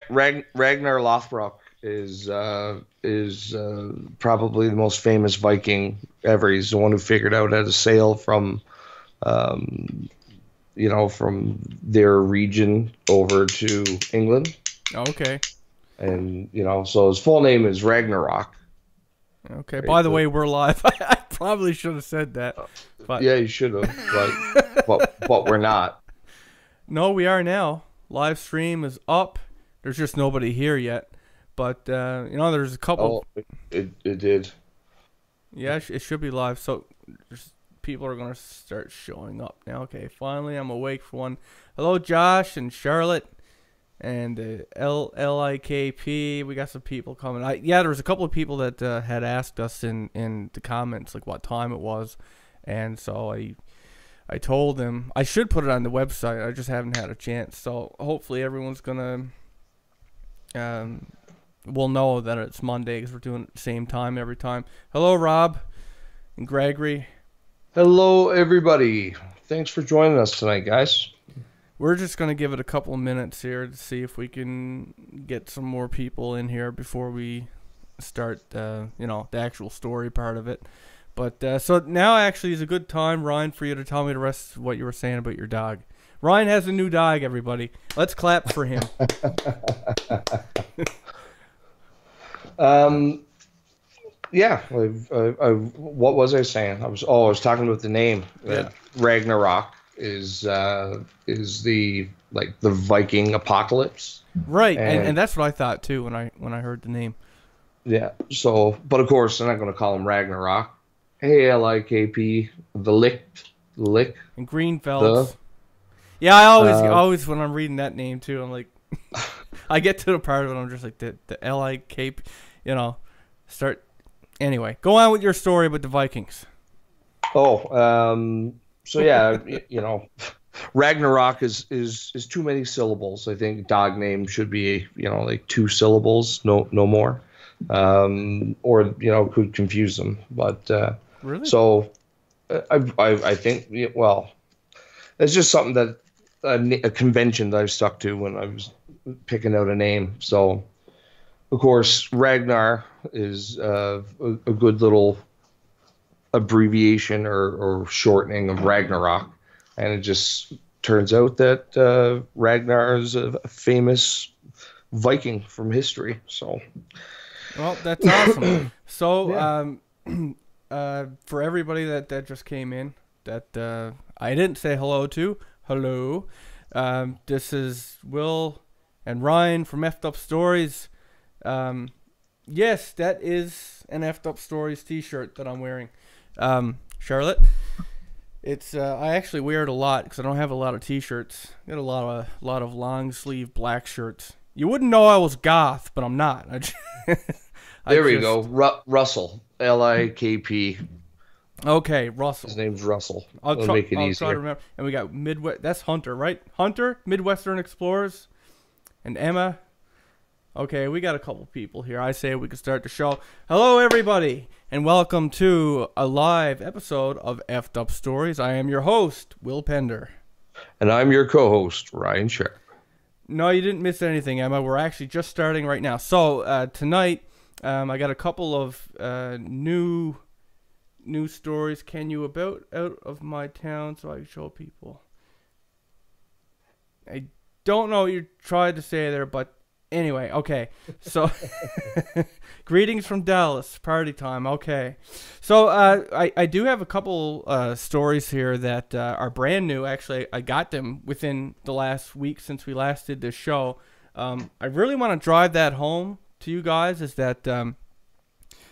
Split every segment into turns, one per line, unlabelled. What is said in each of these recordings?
Ragnar Lothbrok is probably the most famous Viking ever. He's the one who figured out how to sail from um, from their region over to England.
Okay.
And, so his full name is Ragnarok.
Okay.
Right?
By the way, we're live. I probably should have said that, but
Yeah, you should have, but we're not.
no, we are now. Live stream is up. There's just nobody here yet, but there's a
Oh,
couple.
it did.
Yeah, it should be live. So people are gonna start showing up now. Okay, finally I'm awake for one. Hello, Josh and Charlotte and LIKP. We got some people coming. There was a couple of people that had asked us in the comments like what time it was, and so I told them I should put it on the website. I just haven't had a chance. So hopefully everyone's gonna will know that it's Monday because we're doing it at the same time every time. Hello, Rob and Gregory.
Hello, everybody. Thanks for joining us tonight, guys.
We're just going to give it a couple of minutes here to see if we can get some more people in here before we start, the actual story part of it. But so now actually is a good time, Ryan, for you to tell me the rest of what you were saying about your dog. Ryan has a new dog, everybody. Let's clap for him.
Yeah. What was I saying? I was talking about the name.
Yeah.
Ragnarok is the the Viking apocalypse.
Right, and that's what I thought too when I heard the name.
Yeah. So, but of course, I'm not going to call him Ragnarok. ALIKP, the lick.
And Greenfelds. Yeah, I always when I'm reading that name too, I'm like, I get to the part of it, I'm just like the LIKP, start. Anyway, go on with your story about the Vikings.
Oh, so yeah, Ragnarok is too many syllables. I think dog name should be, like 2 syllables, no more. Or could confuse them. But
really,
so I think well, it's just something that a convention that I've stuck to when I was picking out a name. So of course, Ragnar is a good little abbreviation or shortening of Ragnarok, and it just turns out that Ragnar is a famous Viking from history. So,
well, that's awesome. So,
Yeah.
For everybody that just came in, that I didn't say hello. This is Will and Ryan from Effed Up Stories. Yes, that is an Effed Up Stories t-shirt that I'm wearing. Charlotte, it's I actually wear it a lot because I don't have a lot of t-shirts. I got a lot of long sleeve black shirts. You wouldn't know I was goth, but I'm not.
There we go. Russell, LIKP.
Okay, Russell.
His name's Russell.
I'll
make it
try
easier.
to remember. And we got Midwest. That's Hunter, right? Hunter, Midwestern Explorers, and Emma. Okay, we got a couple people here. I say we can start the show. Hello, everybody, and welcome to a live episode of Effed Up Stories. I am your host, Will Pender.
And I'm your co-host, Ryan Sharpe.
No, you didn't miss anything, Emma. We're actually just starting right now. So tonight, I got a couple of new stories. Can you about out of my town so I can show people? I don't know what you tried to say there, but anyway, okay. So, greetings from Dallas. Party time. Okay. So, I do have a couple stories here that are brand new. Actually, I got them within the last week since we last did this show. I really want to drive that home to you guys is that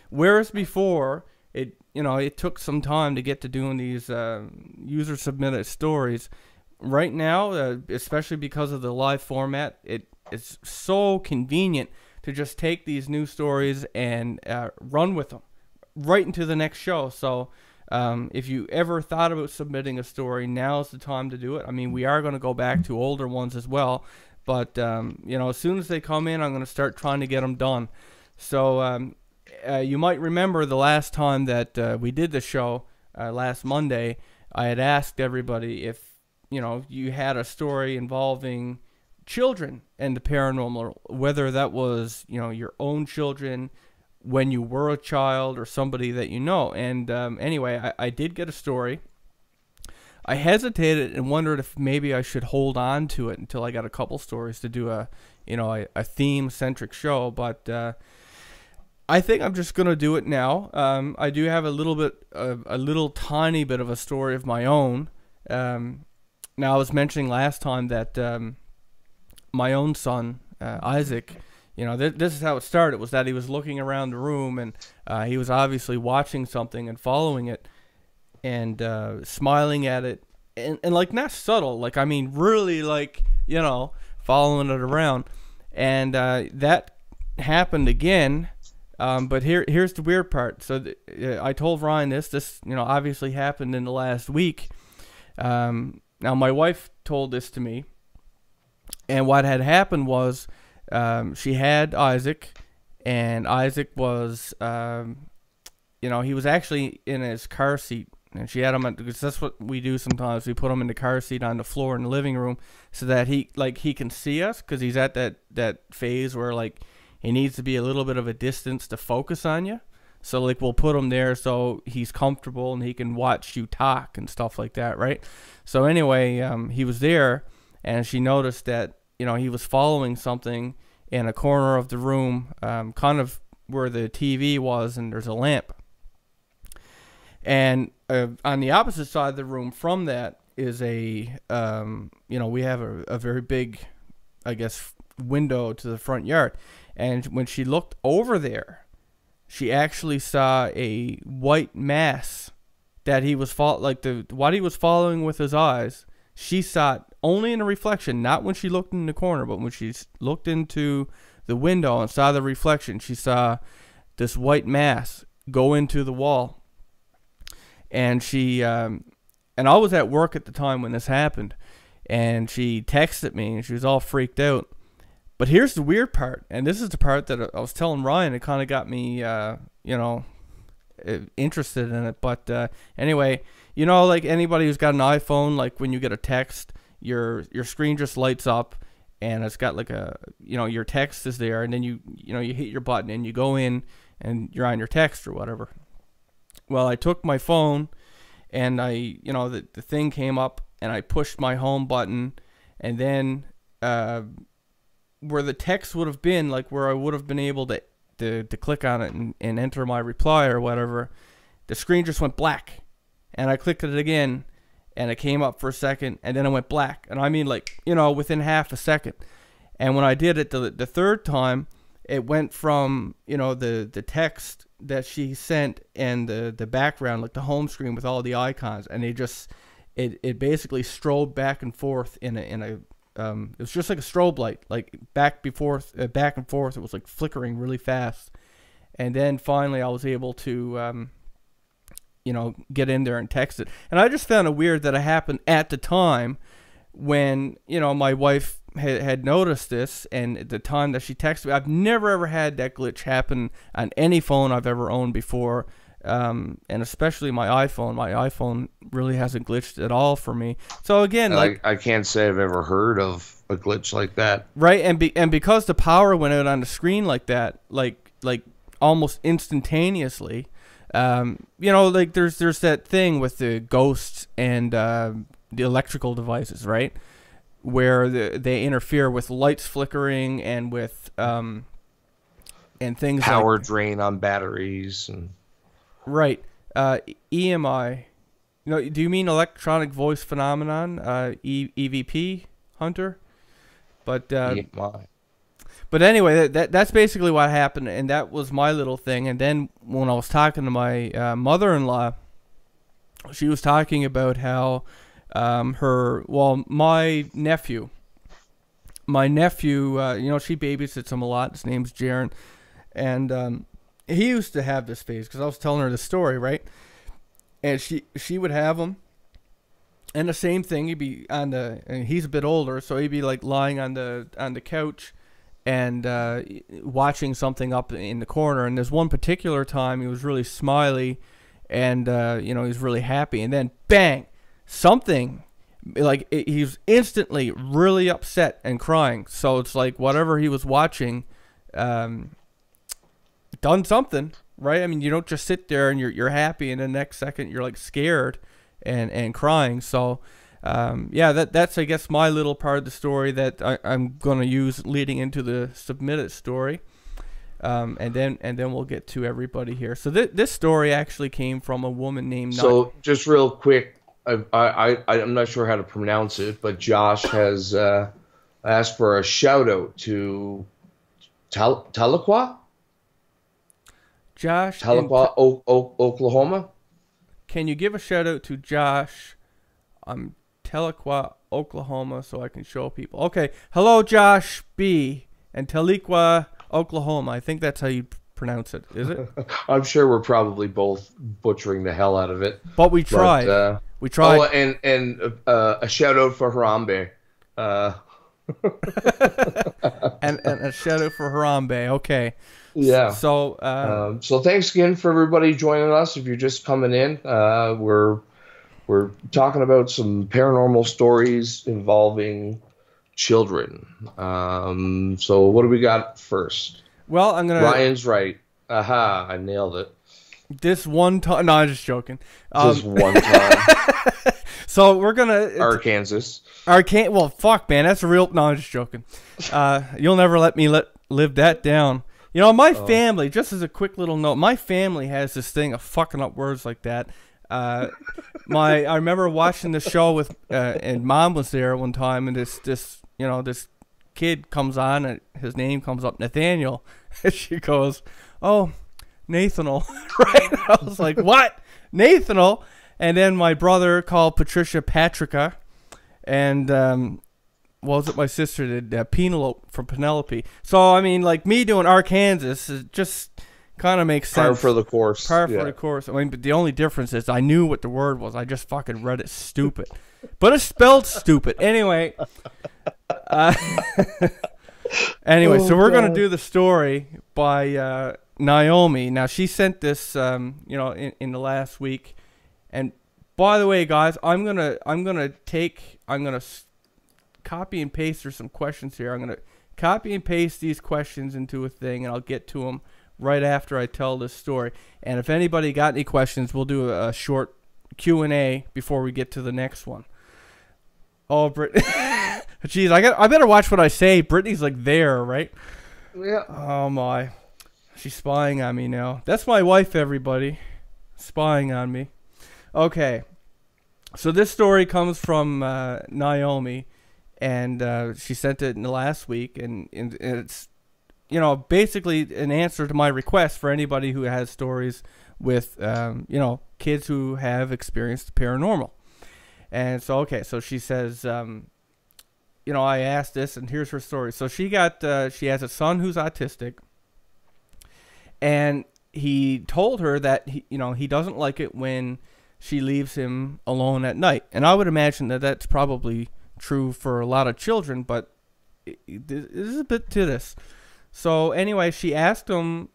whereas before it took some time to get to doing these user submitted stories. Right now, especially because of the live format, it's so convenient to just take these new stories and run with them right into the next show. So if you ever thought about submitting a story, now's the time to do it. I mean, we are going to go back to older ones as well, but as soon as they come in, I'm going to start trying to get them done. So you might remember the last time that we did the show last Monday, I had asked everybody if you had a story involving children and the paranormal, whether that was, you know, your own children when you were a child or somebody that you know. And anyway, I did get a story. I hesitated and wondered if maybe I should hold on to it until I got a couple stories to do a, you know, a theme-centric show. But I think I'm just going to do it now. I do have a little tiny bit of a story of my own. Now, I was mentioning last time that my own son, Isaac, you know, this is how it started, was that he was looking around the room, and he was obviously watching something and following it and smiling at it. And like, not subtle, like, I mean, really, like, you know, following it around. And that happened again. But here's the weird part. So I told Ryan this, you know, obviously happened in the last week. Now, my wife told this to me, and what had happened was she had Isaac, and Isaac was, you know, he was actually in his car seat, and she had him, because that's what we do sometimes. We put him in the car seat on the floor in the living room so that he can see us, because he's at that phase where, like, he needs to be a little bit of a distance to focus on you. So, like, we'll put him there so he's comfortable and he can watch you talk and stuff like that, right? So, anyway, he was there, and she noticed that, you know, he was following something in a corner of the room, kind of where the TV was, and there's a lamp. And on the opposite side of the room from that is a, you know, we have a very big, I guess, window to the front yard. And when she looked over there, she actually saw a white mass that he was what he was following with his eyes. She saw it only in a reflection, not when she looked in the corner, but when she looked into the window and saw the reflection, she saw this white mass go into the wall. And she, and I was at work at the time when this happened, and she texted me, and she was all freaked out. But here's the weird part, and this is the part that I was telling Ryan. It kind of got me, you know, interested in it. But anyway, you know, like anybody who's got an iPhone, like when you get a text, your screen just lights up, and it's got like a, you know, your text is there, and then you know, you hit your button, and you go in, and you're on your text or whatever. Well, I took my phone, and you know, the thing came up, and I pushed my home button, and then where the text would have been, like where I would have been able to click on it and enter my reply or whatever, the screen just went black. And I clicked it again, and it came up for a second, and then it went black. And I mean, like, you know, within half a second. And when I did it the third time, it went from, you know, the text that she sent and the background, like the home screen with all the icons, and it basically strobed back and forth in a it was just like a strobe light, like back and forth. It was like flickering really fast. And then finally I was able to, you know, get in there and text it. And I just found it weird that it happened at the time when, you know, my wife had noticed this, and at the time that she texted me. I've never ever had that glitch happen on any phone I've ever owned before. And especially my iPhone. My iPhone really hasn't glitched at all for me. So again, like,
I can't say I've ever heard of a glitch like that.
Right, and because the power went out on the screen like that, like almost instantaneously, you know, like there's that thing with the ghosts and the electrical devices, right, where they interfere with lights flickering and with and things
power
like
drain on batteries and.
Right. EMI. You know, do you mean electronic voice phenomenon? EVP, Hunter? But
EMI.
But anyway, that's basically what happened, and that was my little thing. And then when I was talking to my mother-in-law, she was talking about how my nephew, you know, she babysits him a lot. His name's Jaron, and he used to have this phase, because I was telling her the story, right? And she would have him, and the same thing. He'd be and he's a bit older, so he'd be like lying on the couch and watching something up in the corner. And there's one particular time he was really smiley, and you know, he was really happy, and then bang, something like he was instantly really upset and crying. So it's like whatever he was watching, done something, right? I mean, you don't just sit there and you're happy, and the next second you're like scared and crying. So yeah, that's I guess my little part of the story that I'm gonna use leading into the submitted story. And then we'll get to everybody here. So this story actually came from a woman named.
So just real quick, I'm not sure how to pronounce it, but Josh has asked for a shout out to Tahlequah.
Josh,
Tahlequah, Oklahoma.
Can you give a shout out to Josh? Tahlequah, Oklahoma, so I can show people. Okay, hello Josh B. and Tahlequah, Oklahoma. I think that's how you pronounce it. Is it?
I'm sure we're probably both butchering the hell out of it.
But we tried. We tried.
Oh, and a shout out for Harambe.
and a shout out for Harambe. Okay.
Yeah.
So
so thanks again for everybody joining us. If you're just coming in, we're talking about some paranormal stories involving children. So what do we got first?
Well, I'm gonna.
Ryan's right. Aha! I nailed it.
This one time. No, I'm just joking.
Just one time.
So we're gonna
Arkansas.
Well, fuck, man. That's a real. No, I'm just joking. You'll never let me live that down. You know, my family. Just as a quick little note, my family has this thing of fucking up words like that. I remember watching the show with and Mom was there one time, and this kid comes on and his name comes up, Nathaniel, and she goes, "Oh, Nathanel," right? I was like, "What, Nathanel?" And then my brother called Patricia Patrica, and what was it my sister did? Penelope from Penelope. So I mean, like me doing Arkansas is just. Kind of makes sense.
Par for the course.
Par for the course. I mean, but the only difference is I knew what the word was. I just fucking read it stupid. But it's spelled stupid. Anyway. So we're going to do the story by Naomi. Now, she sent this, in the last week. And by the way, guys, I'm going to copy and paste. There's some questions here. I'm going to copy and paste these questions into a thing, and I'll get to them right after I tell this story. And if anybody got any questions, we'll do a short Q&A before we get to the next one. Oh, Brittany. Jeez, I better watch what I say. Brittany's like there, right?
Yeah.
Oh, my. She's spying on me now. That's my wife, everybody. Spying on me. Okay. So this story comes from Naomi, and she sent it in the last week, and it's basically an answer to my request for anybody who has stories with, kids who have experienced paranormal. And so, okay, so she says, I asked this, and here's her story. So she has a son who's autistic, and he told her that, he doesn't like it when she leaves him alone at night. And I would imagine that that's probably true for a lot of children, but there's a bit to this. So anyway, she asked him,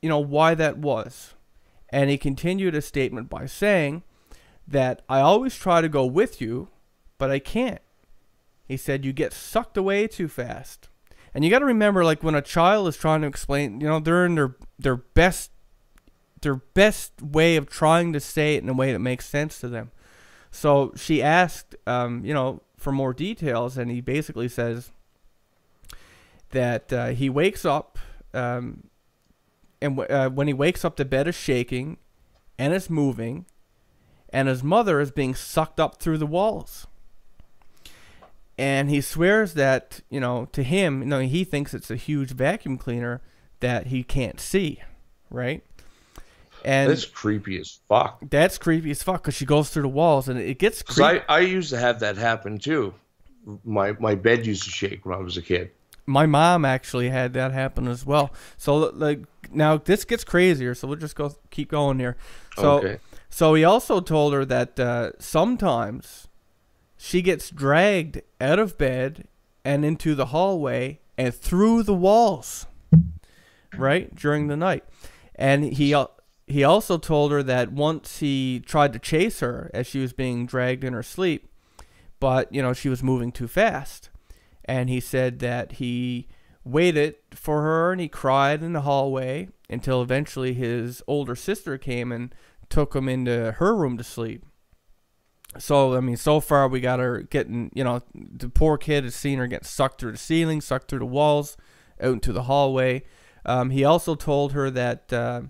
why that was. And he continued his statement by saying that I always try to go with you, but I can't. He said, you get sucked away too fast. And you got to remember, like when a child is trying to explain, they're in their best way of trying to say it in a way that makes sense to them. So she asked, for more details, and he basically says that he wakes up, and when he wakes up, the bed is shaking, and it's moving, and his mother is being sucked up through the walls. And he swears that, to him, he thinks it's a huge vacuum cleaner that he can't see, right? And
that's creepy as fuck.
That's creepy as fuck because she goes through the walls, and it gets creepy.
I used to have that happen too. My bed used to shake when I was a kid.
My mom actually had that happen as well. So now this gets crazier. So we'll just keep going here. So
okay.
So he also told her that sometimes she gets dragged out of bed and into the hallway and through the walls, right, during the night. And he also told her that once he tried to chase her as she was being dragged in her sleep, but she was moving too fast. And he said that he waited for her and he cried in the hallway until eventually his older sister came and took him into her room to sleep. So, I mean, so far we got her getting, the poor kid has seen her get sucked through the ceiling, sucked through the walls, out into the hallway. He also told her that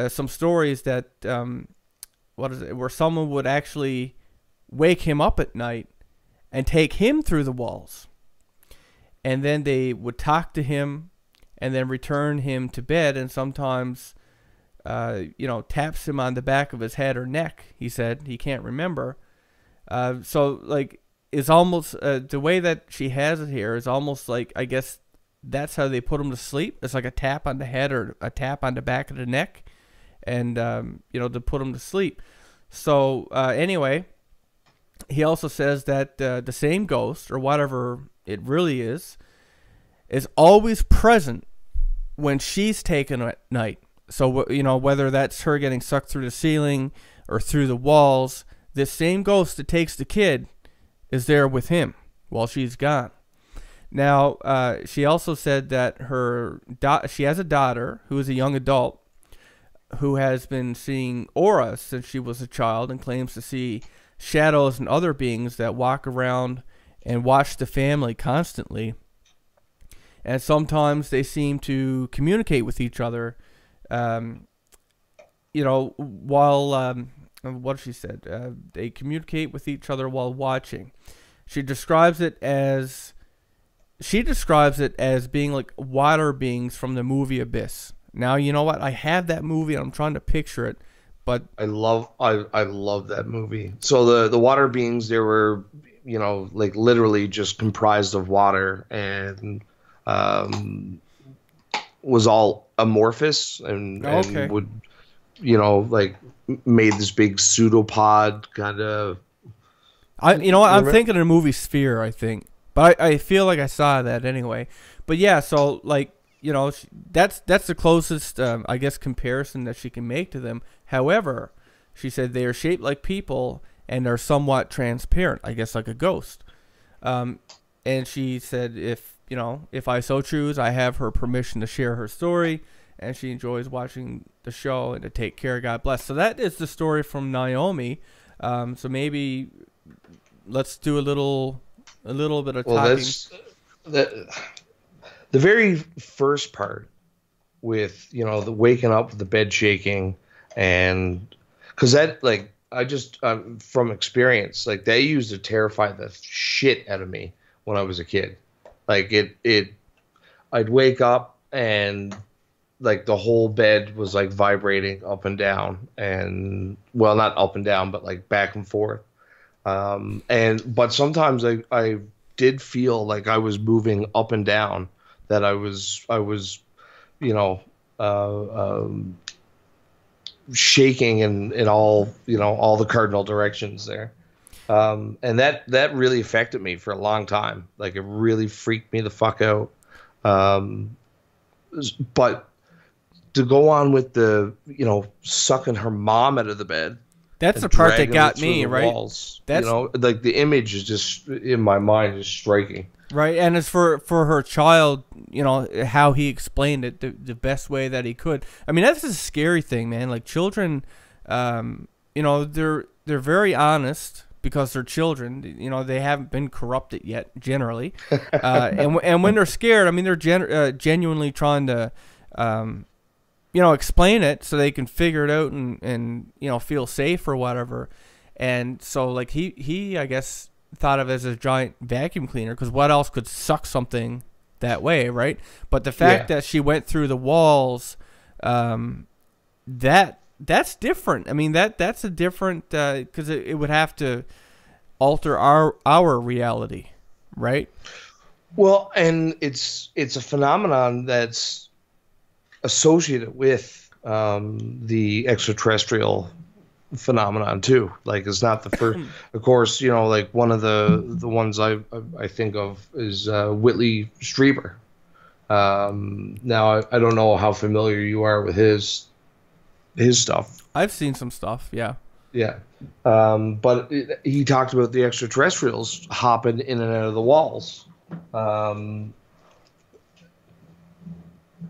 some stories that, where someone would actually wake him up at night and take him through the walls. And then they would talk to him and then return him to bed, and sometimes, taps him on the back of his head or neck, he said. He can't remember. So, like, it's almost, the way that she has it here is almost like, I guess, that's how they put him to sleep. It's like a tap on the head or a tap on the back of the neck, and, to put him to sleep. So, anyway, he also says that the same ghost, or whatever it really is always present when she's taken at night. So, whether that's her getting sucked through the ceiling or through the walls, this same ghost that takes the kid is there with him while she's gone. Now, she also said that she has a daughter who is a young adult who has been seeing auras since she was a child and claims to see shadows and other beings that walk around and watch the family constantly. And sometimes they seem to communicate with each other, while, what she said, they communicate with each other while watching. She describes it as being like water beings from the movie Abyss. Now, you know what? I have that movie and I'm trying to picture it, but
I love that movie. So the water beings, they were, like literally just comprised of water and was all amorphous and would, like made this big pseudopod kind of.
I'm thinking of the movie Sphere, I think, but I feel like I saw that anyway. But yeah, so like, that's the closest, I guess, comparison that she can make to them. However, she said they are shaped like people and are somewhat transparent, I guess, like a ghost. And she said if I so choose, I have her permission to share her story, and she enjoys watching the show and to take care. God bless. So that is the story from Naomi. So maybe let's do a little bit of talking.
The very first part with, the waking up, the bed shaking, and because that, like, I just, from experience, like, that used to terrify the shit out of me when I was a kid. Like, I'd wake up and, like, the whole bed was, like, vibrating up and down, and, well, not up and down, but, like, back and forth. But sometimes I did feel like I was moving up and down, that I was shaking in all, all the cardinal directions there. And that really affected me for a long time. Like, it really freaked me the fuck out. But to go on with the, sucking her mom out of the bed.
That's the part that got me, right?
Walls, that's, like, the image is just in my mind is striking.
Right, and it's for her child, how he explained it the best way that he could. I mean, that's a scary thing, man. Like, children, they're very honest because they're children. They haven't been corrupted yet, generally. And when they're scared, I mean, they're genuinely trying to, explain it so they can figure it out and feel safe or whatever. And so, like, he I guess, thought of it as a giant vacuum cleaner, because what else could suck something that way, right? But the fact that she went through the walls, that's different. I mean, that's a different, because it would have to alter our reality, right?
Well, and it's a phenomenon that's associated with the extraterrestrial phenomenon too. Like, it's not the first. Of course, like, one of the ones I think of is Whitley Strieber. Now I don't know how familiar you are with his stuff.
I've seen some stuff, yeah.
Yeah. But he talked about the extraterrestrials hopping in and out of the walls. Um,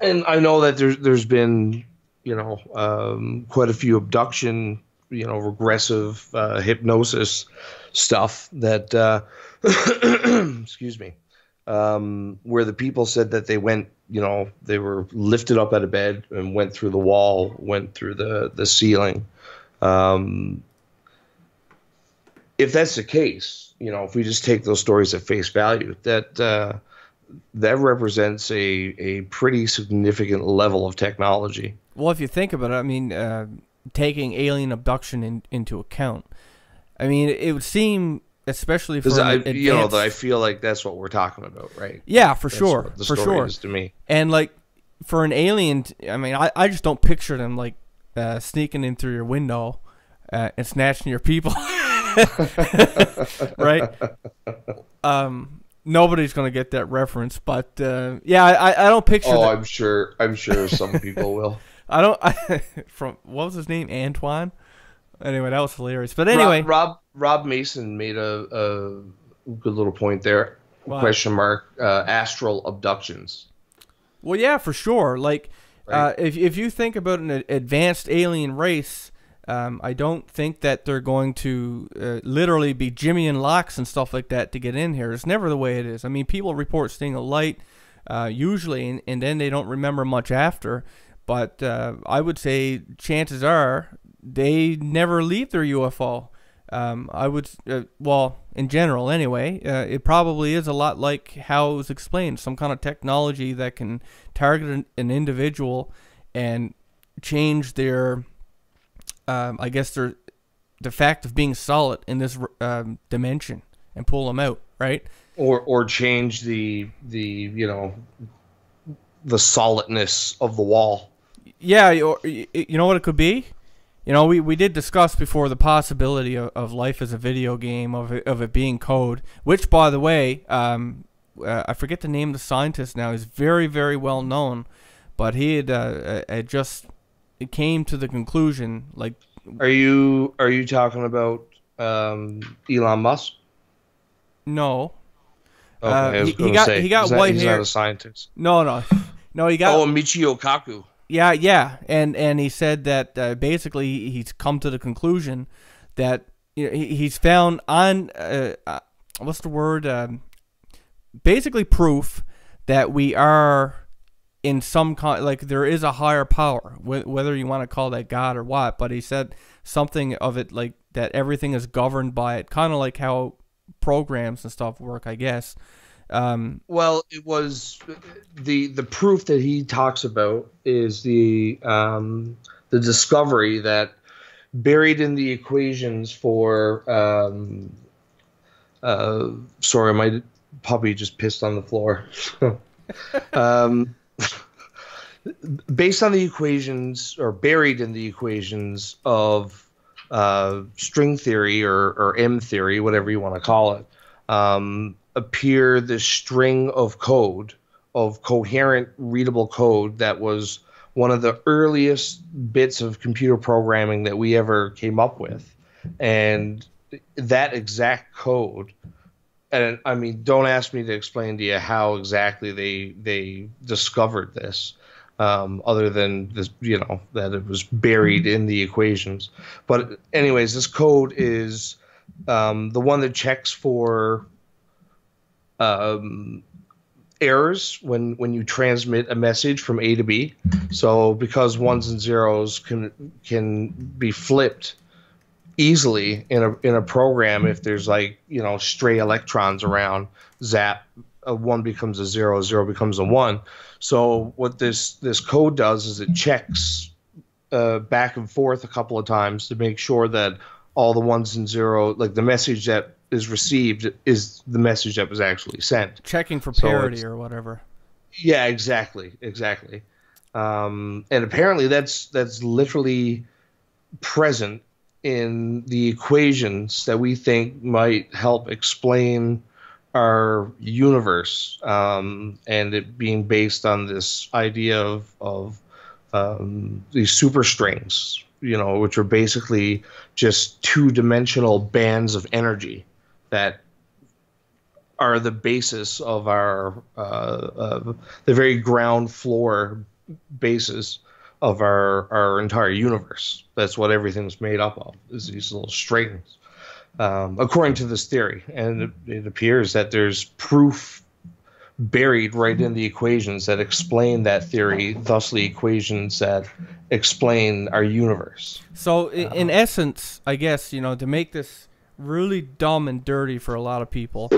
and I know that there's been, quite a few abduction, regressive hypnosis stuff that, excuse me, where the people said that they went, they were lifted up out of bed and went through the wall, went through the ceiling. Um, if that's the case, if we just take those stories at face value, that represents a pretty significant level of technology.
Well, if you think about it, I mean, taking alien abduction into account, I mean, it would seem, especially for
I feel like that's what we're talking about, right?
Yeah, for
That's
sure,
what the
for
story
sure.
is to me.
And like for an alien, I mean, I just don't picture them like sneaking in through your window and snatching your people, right? Nobody's gonna get that reference, but yeah, I don't picture.
Oh, I'm sure some people will.
I don't. From what was his name, Antoine? Anyway, that was hilarious. But anyway,
Rob Mason made a good little point there.
Wow.
Question mark. Astral abductions.
Well, yeah, for sure. Like,
Right.
if you think about an advanced alien race, I don't think that they're going to literally be Jimmy and locks and stuff like that to get in here. It's never the way it is. I mean, people report seeing a light usually, and then they don't remember much after. But I would say chances are they never leave their UFO. I would, well, in general anyway, it probably is a lot like how it was explained, some kind of technology that can target an individual and change their, I guess, the fact of being solid in this dimension and pull them out, right?
Or change the solidness of the wall.
Yeah, you know what it could be? You know, we did discuss before the possibility of life as a video game, of it being code, which, by the way, I forget the name of the scientist now. He's very, very well known, but he had just came to the conclusion, like...
Are you talking about Elon Musk?
No.
Okay, I was
he
gonna
got
say,
he got white
he's
hair.
not a scientist.
No, he got...
Oh, Michio Kaku.
Yeah, and he said that basically he's come to the conclusion that he's found on what's the word? Basically proof that we are in some kind, like there is a higher power, whether you want to call that God or what. But he said something of it like that everything is governed by it, kind of like how programs and stuff work, I guess.
Well, it was the proof that he talks about is the discovery that buried in the equations for sorry, my puppy just pissed on the floor. Based on the equations, or buried in the equations of string theory or M theory, whatever you want to call it, appear this string of code, of coherent, readable code that was one of the earliest bits of computer programming that we ever came up with. And that exact code, and I mean, don't ask me to explain to you how exactly they discovered this, other than this, that it was buried in the equations. But anyways, this code is the one that checks for errors when you transmit a message from A to B. So because ones and zeros can be flipped easily in a program, if there's stray electrons around, zap, a 1 becomes a 0, a 0 becomes a 1. So what this code does is it checks back and forth a couple of times to make sure that all the ones and zero, like the message that is received is the message that was actually sent.
Checking for parity or whatever.
Yeah, exactly. And apparently that's literally present in the equations that we think might help explain our universe, and it being based on this idea of these superstrings. which are basically just two-dimensional bands of energy that are the basis of our the very ground floor basis of our entire universe. That's what everything's made up of, is these little strings, according to this theory. And it appears that there's proof buried right in the equations that explain that theory, thusly equations that explain our universe.
So in essence, I guess, to make this really dumb and dirty for a lot of people,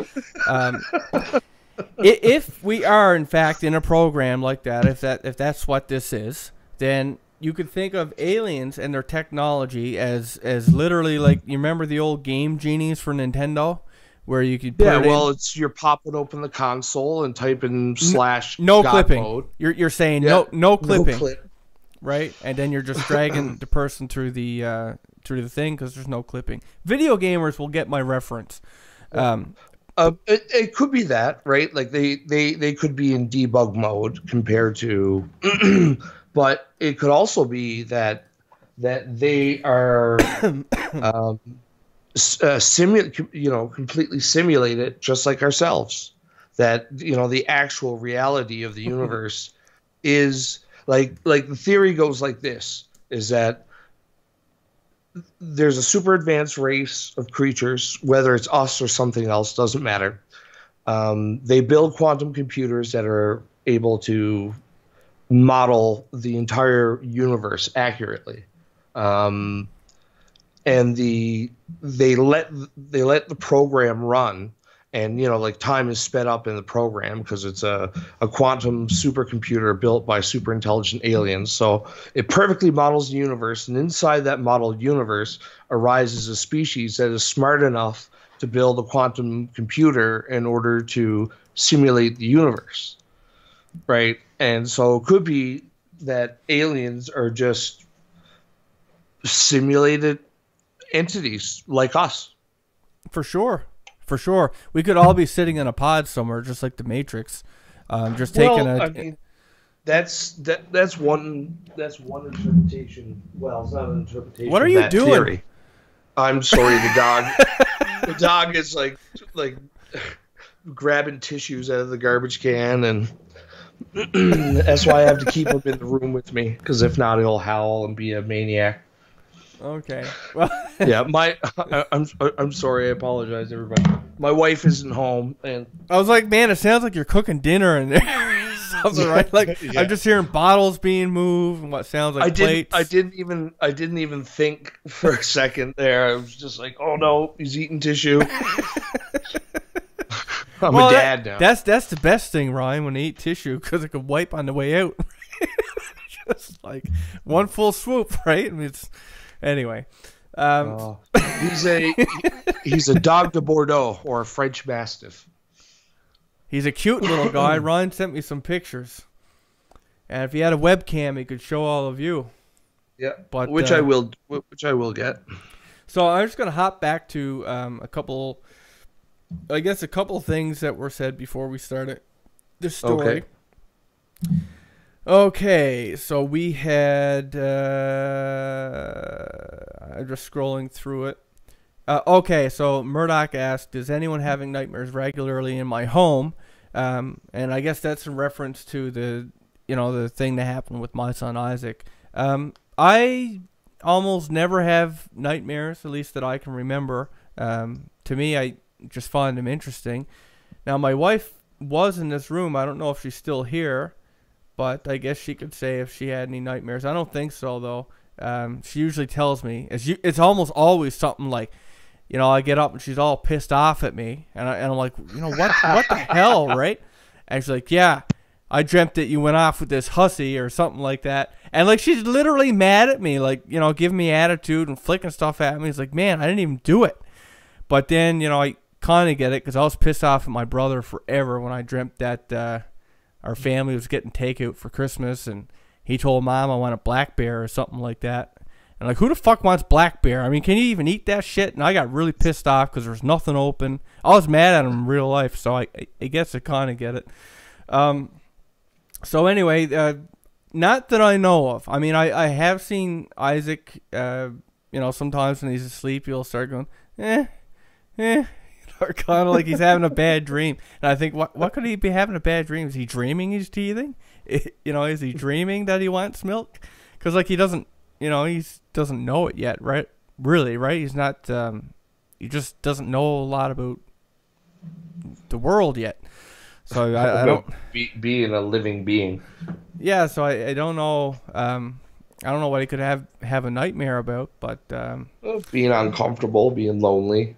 if we are in fact in a program like that, if that's what this is, then you could think of aliens and their technology as literally, like, you remember the old game genies for Nintendo, where you could put
it's you're popping open the console and typing /
no
God
clipping
mode.
You're saying no clipping,
no clip.
right? And then you're just dragging the person through the thing because there's no clipping. Video gamers will get my reference.
It could be that, right? Like they could be in debug mode compared to, but it could also be that they are completely simulated, just like ourselves. That the actual reality of the universe is like the theory goes like this: is that there's a super advanced race of creatures, whether it's us or something else, doesn't matter. They build quantum computers that are able to model the entire universe accurately. And they let the program run, and like time is sped up in the program because it's a quantum supercomputer built by super intelligent aliens. So it perfectly models the universe, and inside that modeled universe arises a species that is smart enough to build a quantum computer in order to simulate the universe, right? And so it could be that aliens are just simulated entities like us.
For sure. We could all be sitting in a pod somewhere, just like the Matrix, just taking
I mean, that's one interpretation. Well, it's not an interpretation.
What are you doing?
Theory. I'm sorry, the dog is like grabbing tissues out of the garbage can, and that's why I have to keep him in the room with me, because if not, he'll howl and be a maniac.
Okay. Well,
yeah, I'm sorry. I apologize, everybody. My wife isn't home, and
I was like, man, it sounds like you're cooking dinner in there. Something, right? Like, yeah. I'm just hearing bottles being moved and what sounds like plates.
I didn't even think for a second there. I was just like, oh no, he's eating tissue. I'm a dad now.
That's the best thing, Ryan, when they eat tissue, because it can wipe on the way out. Just like one full swoop, right? I mean, anyway.
He's a dog de Bordeaux, or a French Mastiff.
He's a cute little guy. Ryan sent me some pictures, and if he had a webcam, he could show all of you.
Yeah, but which I will get.
So I'm just gonna hop back to a couple things that were said before we started this story. Okay, so we had, I'm just scrolling through it. Okay, so Murdoch asked, is anyone having nightmares regularly in my home? And I guess that's in reference to the thing that happened with my son Isaac. I almost never have nightmares, at least that I can remember. To me, I just find them interesting. Now, my wife was in this room. I don't know if she's still here, but I guess she could say if she had any nightmares. I don't think so, though. She usually tells me. It's almost always something like, I get up and she's all pissed off at me. And I'm like, what the hell, right? And she's like, yeah, I dreamt that you went off with this hussy or something like that. And, like, she's literally mad at me, like, giving me attitude and flicking stuff at me. It's like, man, I didn't even do it. But then, I kind of get it, because I was pissed off at my brother forever when I dreamt that our family was getting takeout for Christmas, and he told Mom I want a black bear or something like that. And like, who the fuck wants black bear? I mean, can you even eat that shit? And I got really pissed off because there's nothing open. I was mad at him in real life, so I guess I kind of get it. So anyway, Not that I know of. I mean, I have seen Isaac, sometimes when he's asleep, he'll start going, or kind of like he's having a bad dream. And I think, what could he be having a bad dream? Is he dreaming he's teething? Is he dreaming that he wants milk? Because, like, he doesn't know it yet, right? Really, right? He's not, he just doesn't know a lot about the world yet. So I don't...
Being a living being.
Yeah, so I don't know. I don't know what he could have a nightmare about, but...
being uncomfortable, being lonely.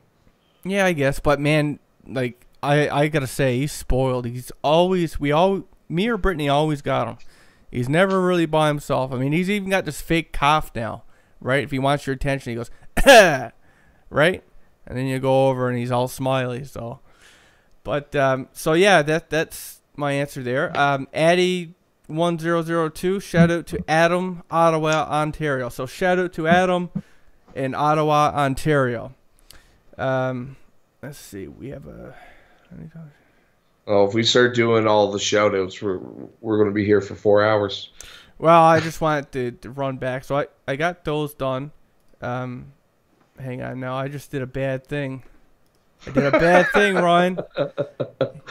Yeah, I guess. But, man, like, I gotta say, he's spoiled. He's always... Me or Brittany always got him. He's never really by himself. I mean, he's even got this fake cough now, right? If he wants your attention, he goes, right? And then you go over and he's all smiley, so... But, so yeah, that's my answer there. Addy1002, shout out to Adam, Ottawa, Ontario. So shout out to Adam in Ottawa, Ontario. Let's see, we have a...
Oh, if we start doing all the shout outs, we're going to be here for 4 hours.
Well, I just wanted to run back. So I got those done. Hang on now, I just did a bad thing. I did a bad thing, Ryan.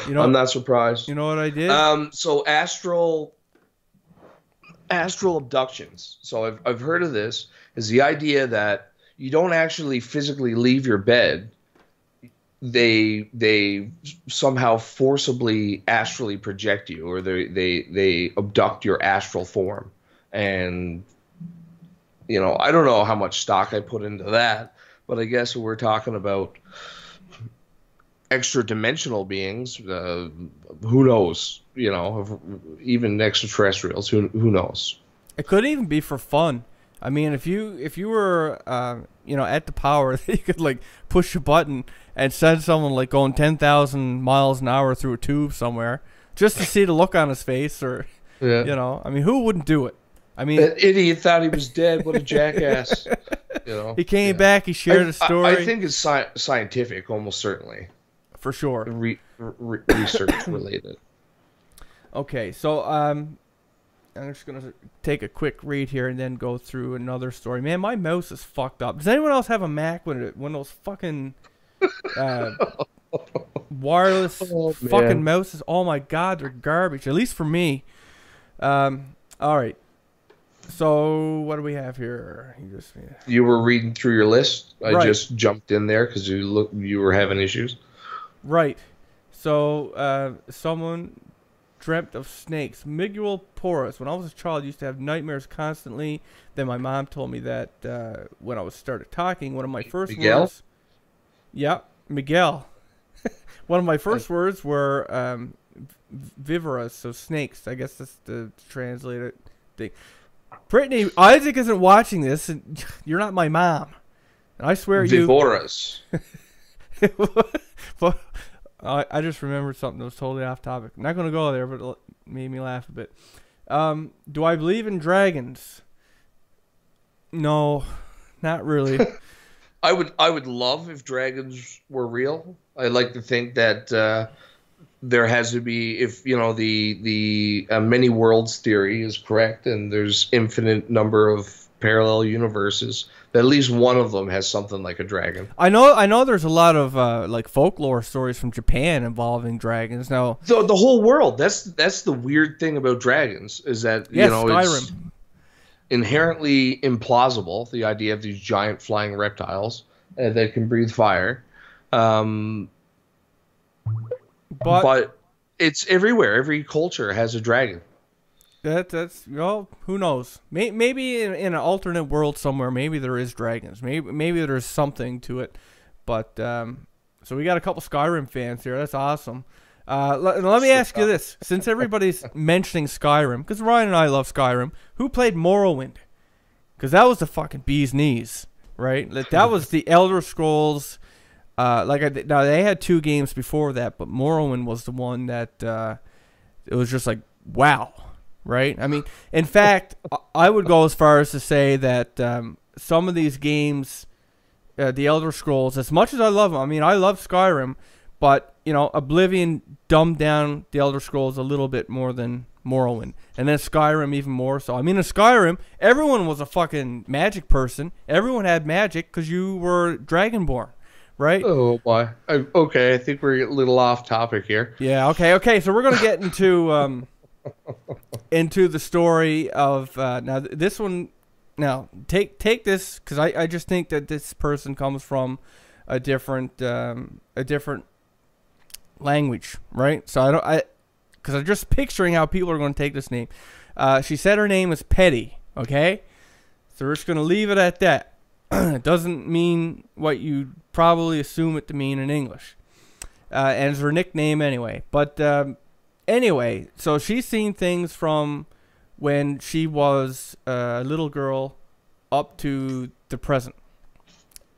I'm not surprised.
You know what I did?
So astral abductions. So I've heard of this. Is the idea that you don't actually physically leave your bed. They somehow forcibly astrally project you, or they abduct your astral form. And I don't know how much stock I put into that, but I guess we're talking about extra dimensional beings, who knows, even extraterrestrials, who knows.
It could even be for fun. I mean, if you were at the power, you could like push a button and send someone like going 10,000 miles an hour through a tube somewhere just to see the look on his face, or I mean, who wouldn't do it? I mean,
that idiot thought he was dead. What a jackass.
He came back, he shared a story.
I think it's scientific, almost certainly.
For sure.
Research related. Okay,
so I'm just going to take a quick read here and then go through another story. Man, my mouse is fucked up. Does anyone else have a Mac when those fucking wireless fucking mouses? Oh my God, they're garbage. At least for me. All right. So what do we have here?
You were reading through your list. I
right.
just jumped in there because you were having issues.
Right. So someone dreamt of snakes. Miguel Porras. When I was a child, I used to have nightmares constantly. Then my mom told me that when I started talking, one of my first words... Yeah, Miguel. One of my first words were viveras, so snakes. I guess that's the translated thing. Brittany, Isaac isn't watching this, and you're not my mom. And I swear
Vivoras.
But I just remembered something that was totally off topic. I'm not going to go there, but it made me laugh a bit. Do I believe in dragons? No, not really.
I would love if dragons were real. I like to think that there has to be, if the many worlds theory is correct, and there's infinite number of parallel universes, that at least one of them has something like a dragon.
I know there's a lot of like folklore stories from Japan involving dragons. Now
the whole world, that's the weird thing about dragons, is that
Skyrim.
It's inherently implausible, the idea of these giant flying reptiles that can breathe fire. But it's everywhere. Every culture has a dragon.
That's who knows? Maybe in an alternate world somewhere, maybe there is dragons. Maybe there's something to it. But so we got a couple Skyrim fans here. That's awesome. Let me ask you this: since everybody's mentioning Skyrim, because Ryan and I love Skyrim, who played Morrowind? Because that was the fucking bee's knees, right? Like, that was the Elder Scrolls. Now they had 2 games before that, but Morrowind was the one that it was just like, wow. Right? I mean, in fact, I would go as far as to say that some of these games, the Elder Scrolls, as much as I love them, I mean, I love Skyrim, but, Oblivion dumbed down the Elder Scrolls a little bit more than Morrowind, and then Skyrim even more so. I mean, in Skyrim, everyone was a fucking magic person. Everyone had magic because you were Dragonborn, right?
Oh boy. Okay, I think we're a little off topic here.
Yeah. Okay. So we're gonna get into into the story of now this one. Now take this because I just think that this person comes from a different language, right? So because I'm just picturing how people are going to take this name. She said her name is Petty. Okay, so we're just gonna leave it at that. It doesn't mean what you probably assume it to mean in English, and it's her nickname anyway. But anyway, so she's seen things from when she was a little girl up to the present.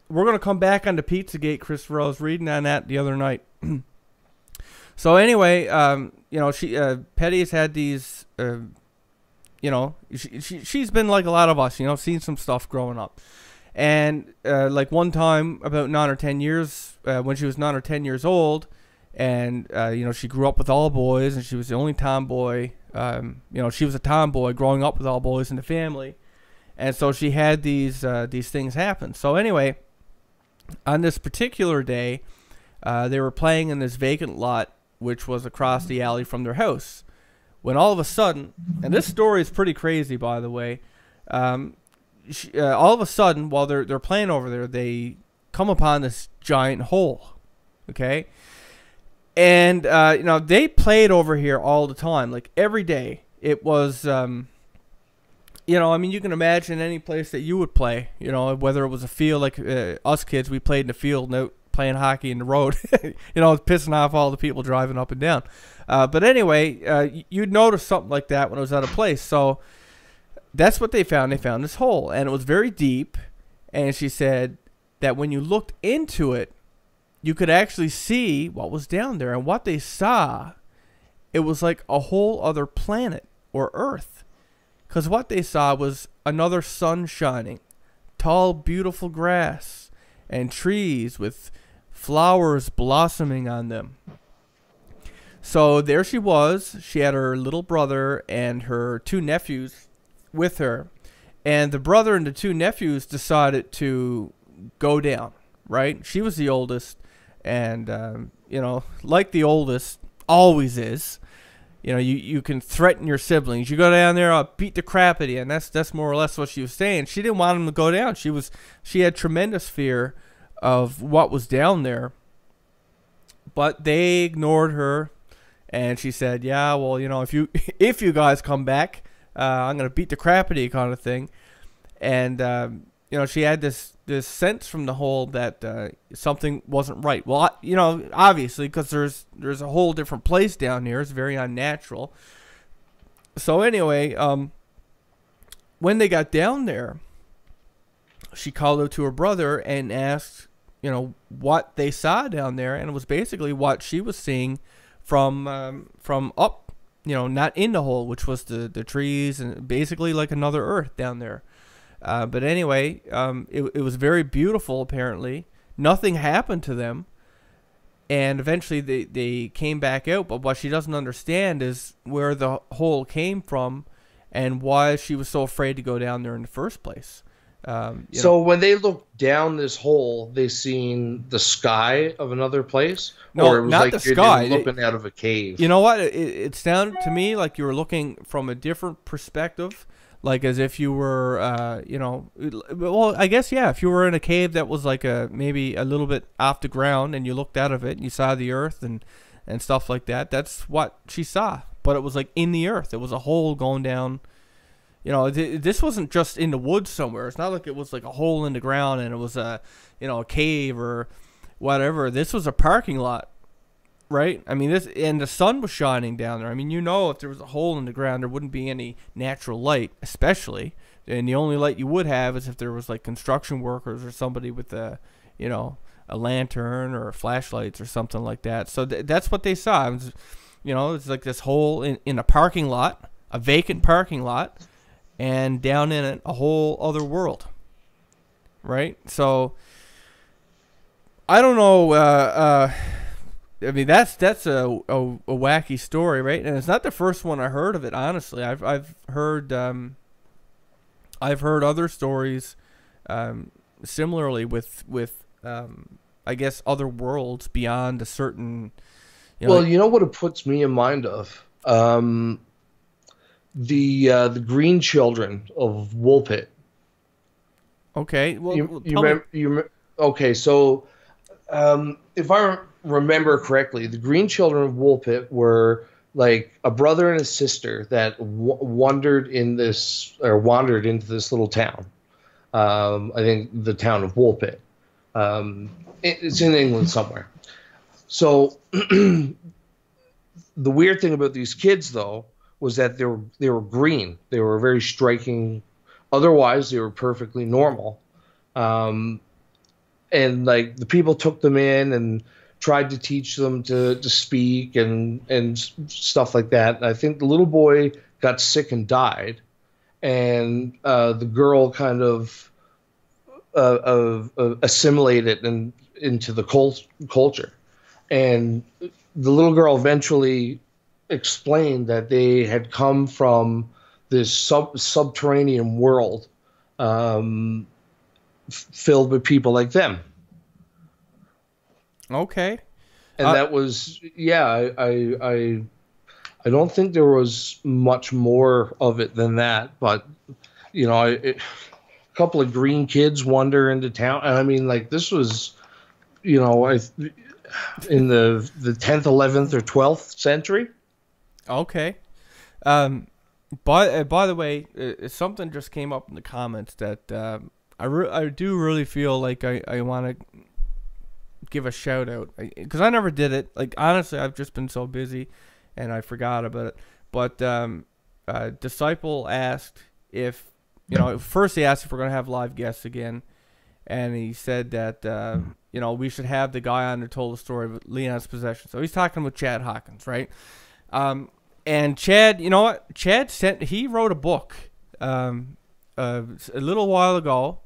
We're going to come back on the Pizzagate, Christopher. I was reading on that the other night. So anyway, you know, Petty has had these, you know, she's been like a lot of us, you know, seen some stuff growing up. And like one time about 9 or 10 years, when she was 9 or 10 years old, and, you know, she grew up with all boys, and she was the only tomboy. You know, she was a tomboy growing up with all boys in the family. And so she had these things happen. So anyway, on this particular day, they were playing in this vacant lot, which was across the alley from their house, when all of a sudden, and this story is pretty crazy, by the way, all of a sudden, while they're playing over there, they come upon this giant hole, okay? And, you know, they played over here all the time, like every day. It was, you know, I mean, you can imagine any place that you would play, you know, whether it was a field, like us kids, we played in the field, no, playing hockey in the road, you know, pissing off all the people driving up and down. But anyway, you'd notice something like that when it was at a place. So that's what they found. They found this hole, and it was very deep. And she said that when you looked into it, you could actually see what was down there. And what they saw, it was like a whole other planet or Earth. Because what they saw was another sun shining, tall, beautiful grass, and trees with flowers blossoming on them. So there she was. She had her little brother and her 2 nephews with her. And the brother and the 2 nephews decided to go down, right? She was the oldest. And, you know, like the oldest always is, you know, you can threaten your siblings. You go down there, I'll beat the crap out of you. And that's more or less what she was saying. She didn't want them to go down. She had tremendous fear of what was down there. But they ignored her. And she said, yeah, well, you know, if you guys come back, I'm going to beat the crap out of you, kind of thing. And, you know, she had this sense from the hole that something wasn't right. Well, you know, obviously, because there's a whole different place down here. It's very unnatural. So anyway, when they got down there, she called out to her brother and asked, you know, what they saw down there. And it was basically what she was seeing from up, you know, not in the hole, which was the trees and basically like another Earth down there. But anyway, it was very beautiful, apparently. Nothing happened to them. And eventually they came back out. But what she doesn't understand is where the hole came from and why she was so afraid to go down there in the first place.
So when they looked down this hole, they seen the sky of another place?
No,
or it was
not
like
the sky.
Looking out of a cave?
You know what? It sounded to me like you were looking from a different perspective. Like as if you were, you know, well, I guess, yeah, if you were in a cave that was like maybe a little bit off the ground and you looked out of it and you saw the Earth and stuff like that, that's what she saw. But it was like in the Earth. It was a hole going down. You know, this wasn't just in the woods somewhere. It's not like it was like a hole in the ground and it was a, you know, a cave or whatever. This was a parking lot. Right? I mean, and the sun was shining down there. I mean, you know, if there was a hole in the ground, there wouldn't be any natural light, especially. And the only light you would have is if there was like construction workers or somebody with a, you know, a lantern or flashlights or something like that. So that's what they saw. It was, you know, it's like this hole in a parking lot, a vacant parking lot, and down in it, a whole other world. Right? So I don't know. I mean, that's a wacky story, right? And it's not the first one I heard of it. Honestly, I've heard other stories, similarly with I guess other worlds beyond a certain.
Well, you know what it puts me in mind of the Green Children of Woolpit.
Okay, well,
You remember? Okay, so if I remember correctly, the Green Children of Woolpit were like a brother and a sister that wandered into this little town. I think the town of Woolpit. It's in England somewhere. So the weird thing about these kids, though, was that they were green. They were very striking. Otherwise, they were perfectly normal. And like the people took them in and tried to teach them to speak and stuff like that. And I think the little boy got sick and died, and the girl kind of assimilated into the culture. And the little girl eventually explained that they had come from this subterranean world filled with people like them.
Okay.
And that was, yeah, I don't think there was much more of it than that, but you know, a couple of green kids wander into town, and I mean, like, this was, you know, in the 10th, 11th, or 12th century.
Okay. By the way, something just came up in the comments that I do really feel like I want to give a shout out, because I never did it. Like, honestly, I've just been so busy and I forgot about it. But Disciple asked if, you know, first he asked if we're going to have live guests again, and he said that you know, we should have the guy on who told the story of Leon's possession. So he's talking with Chad Hawkins, right? And Chad, you know what? He wrote a book a little while ago,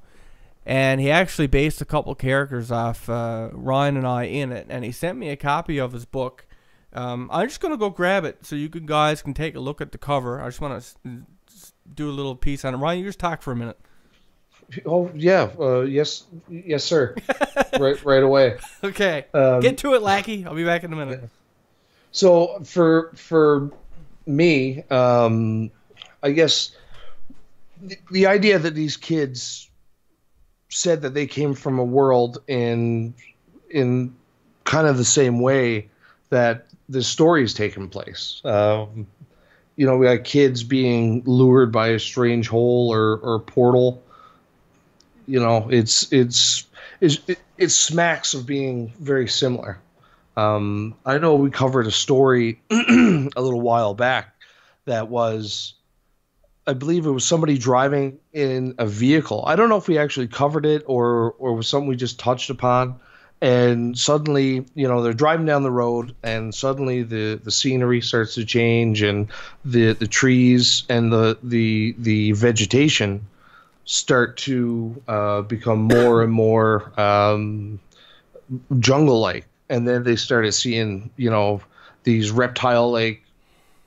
and he actually based a couple characters off Ryan and I in it, and he sent me a copy of his book. I'm just going to go grab it so you guys can take a look at the cover. I just want to do a little piece on it. Ryan, you just talk for a minute.
Oh, yeah. Yes, sir. right away.
Okay. Get to it, Lackey. I'll be back in a minute.
So for me, I guess the idea that these kids said that they came from a world in kind of the same way that the story is taking place. You know, we got kids being lured by a strange hole or portal. You know, it smacks of being very similar. I know we covered a story a little while back that was, I believe it was somebody driving in a vehicle. I don't know if we actually covered it or was something we just touched upon. And suddenly, you know, they're driving down the road, and suddenly the scenery starts to change, and the trees and the vegetation start to become more and more jungle-like. And then they started seeing, you know, these reptile-like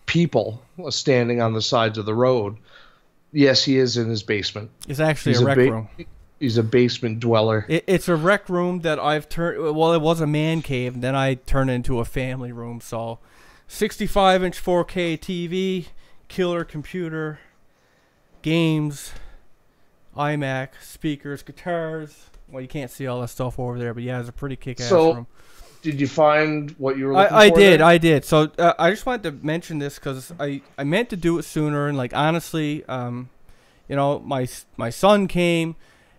people standing on the sides of the road. Yes, he is in his basement.
It's actually a rec room.
He's a basement dweller.
It's a rec room that I've turned. Well, it was a man cave, and then I turned it into a family room. So, 65-inch 4K TV, killer computer, games, iMac, speakers, guitars. Well, you can't see all that stuff over there, but yeah, it's a pretty kick-ass room.
Did you find what you were looking for?
I did. So I just wanted to mention this because I meant to do it sooner, and like, honestly, you know, my son came,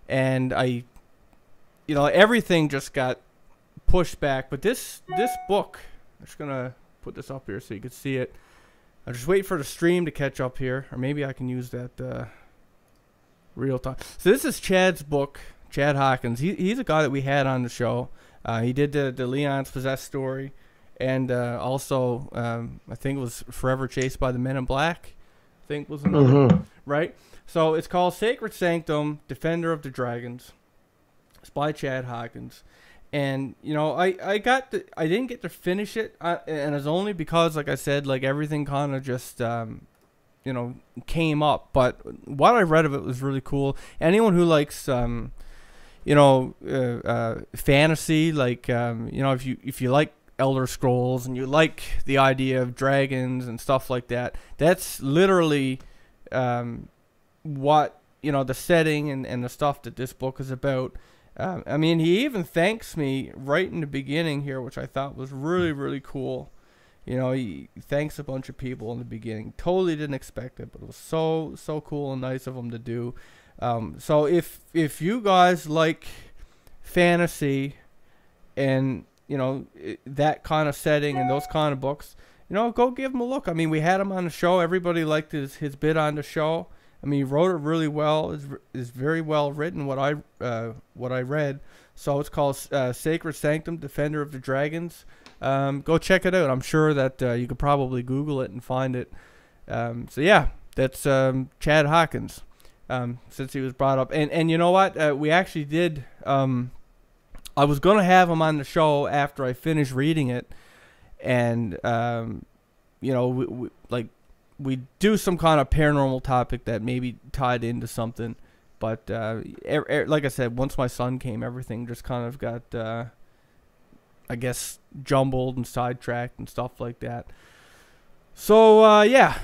and you know, everything just got pushed back. But this book, I'm just gonna put this up here so you can see it. I'll just wait for the stream to catch up here, or maybe I can use that real time. So this is Chad's book, Chad Hawkins. He's a guy that we had on the show. He did the Leon's Possessed story, and also I think it was Forever Chased by the Men in Black. I think was another right. So it's called Sacred Sanctum, Defender of the Dragons. It's by Chad Hawkins, And I didn't get to finish it, and it's only because, like I said, like everything kind of just came up. But what I read of it was really cool. Anyone who likes fantasy, like if you like Elder Scrolls and you like the idea of dragons and stuff like that, that's literally what the setting and the stuff that this book is about. I mean, he even thanks me right in the beginning here, which I thought was really, really cool. He thanks a bunch of people in the beginning. Totally didn't expect it, but it was so cool and nice of him to do. So if you guys like fantasy and that kind of setting and those kind of books, go give him a look. I mean, we had him on the show. Everybody liked his bit on the show. I mean, he wrote it really well. Is very well written. What I read. So it's called Sacred Sanctum, Defender of the Dragons. Go check it out. I'm sure that you could probably Google it and find it. So yeah, that's Chad Hawkins. Since he was brought up, and you know what? We actually did. I was gonna have him on the show after I finished reading it, and we do some kind of paranormal topic that maybe tied into something. But like I said, once my son came, everything just kind of got, I guess, jumbled and sidetracked and stuff like that. So yeah,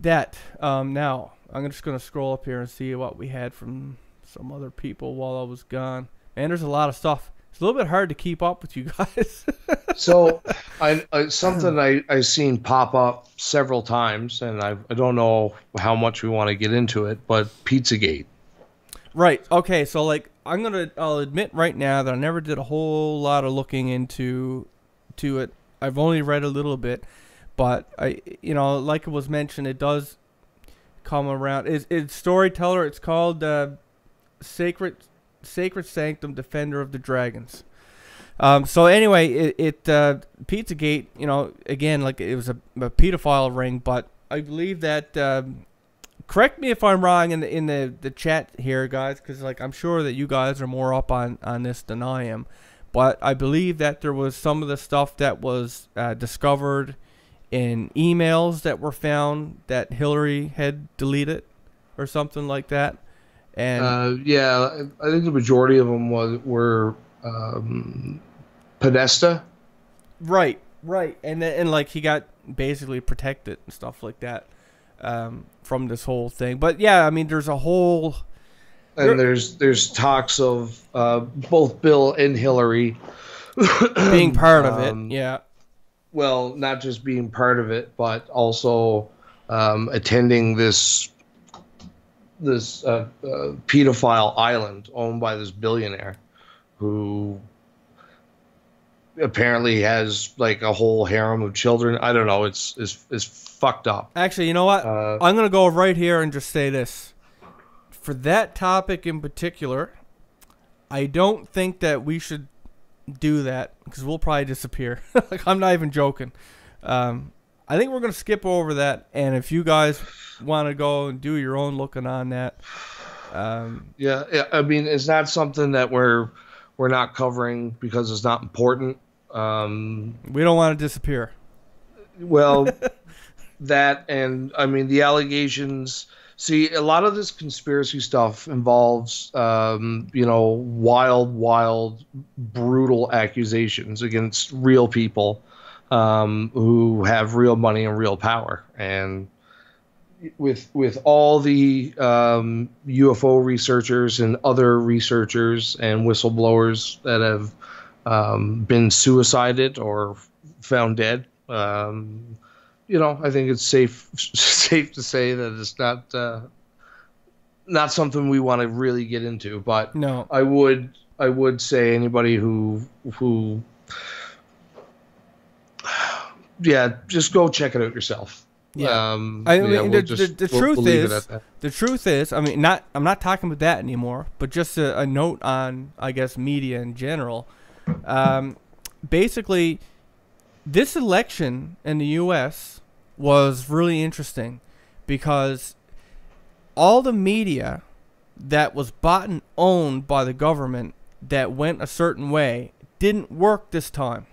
that. Now I'm just gonna scroll up here and see what we had from some other people while I was gone. Man, there's a lot of stuff. It's a little bit hard to keep up with you guys.
So, something I've seen pop up several times, and I don't know how much we want to get into it, but Pizzagate.
Right. Okay. So, like, I'll admit right now that I never did a whole lot of looking into it. I've only read a little bit, but like it was mentioned, it does come around. It's Storyteller. It's called Sacred Sanctum, Defender of the Dragons. So anyway, Pizzagate, again, like it was a pedophile ring, but I believe that, correct me if I'm wrong in the chat here, guys, because like I'm sure that you guys are more up on this than I am, but I believe that there was some of the stuff that was discovered in emails that were found that Hillary had deleted or something like that. And
yeah, I think the majority of them were Podesta.
Right, and like he got basically protected and stuff like that from this whole thing. But yeah, I mean, there's a whole,
and there's talks of both Bill and Hillary
being part of it. Yeah.
Well, not just being part of it, but also attending this pedophile island owned by this billionaire who apparently has like a whole harem of children. I don't know. It's fucked up.
Actually, you know what? I'm going to go right here and just say this. For that topic in particular, I don't think that we should do that because we'll probably disappear. Like, I'm not even joking. I think we're going to skip over that. And if you guys want to go and do your own looking on that.
Yeah, I mean, it's not something that we're not covering because it's not important.
We don't want to disappear.
Well, that, and I mean, the allegations. See, a lot of this conspiracy stuff involves, wild, brutal accusations against real people who have real money and real power. And with all the UFO researchers and other researchers and whistleblowers that have been suicided or found dead, I think it's safe to say that it's not something we want to really get into. But
no,
I would say anybody who just go check it out yourself.
Yeah, the truth is, I mean, I'm not talking about that anymore, but just a note on, I guess, media in general. Basically, this election in the U.S. was really interesting because all the media that was bought and owned by the government that went a certain way didn't work this time.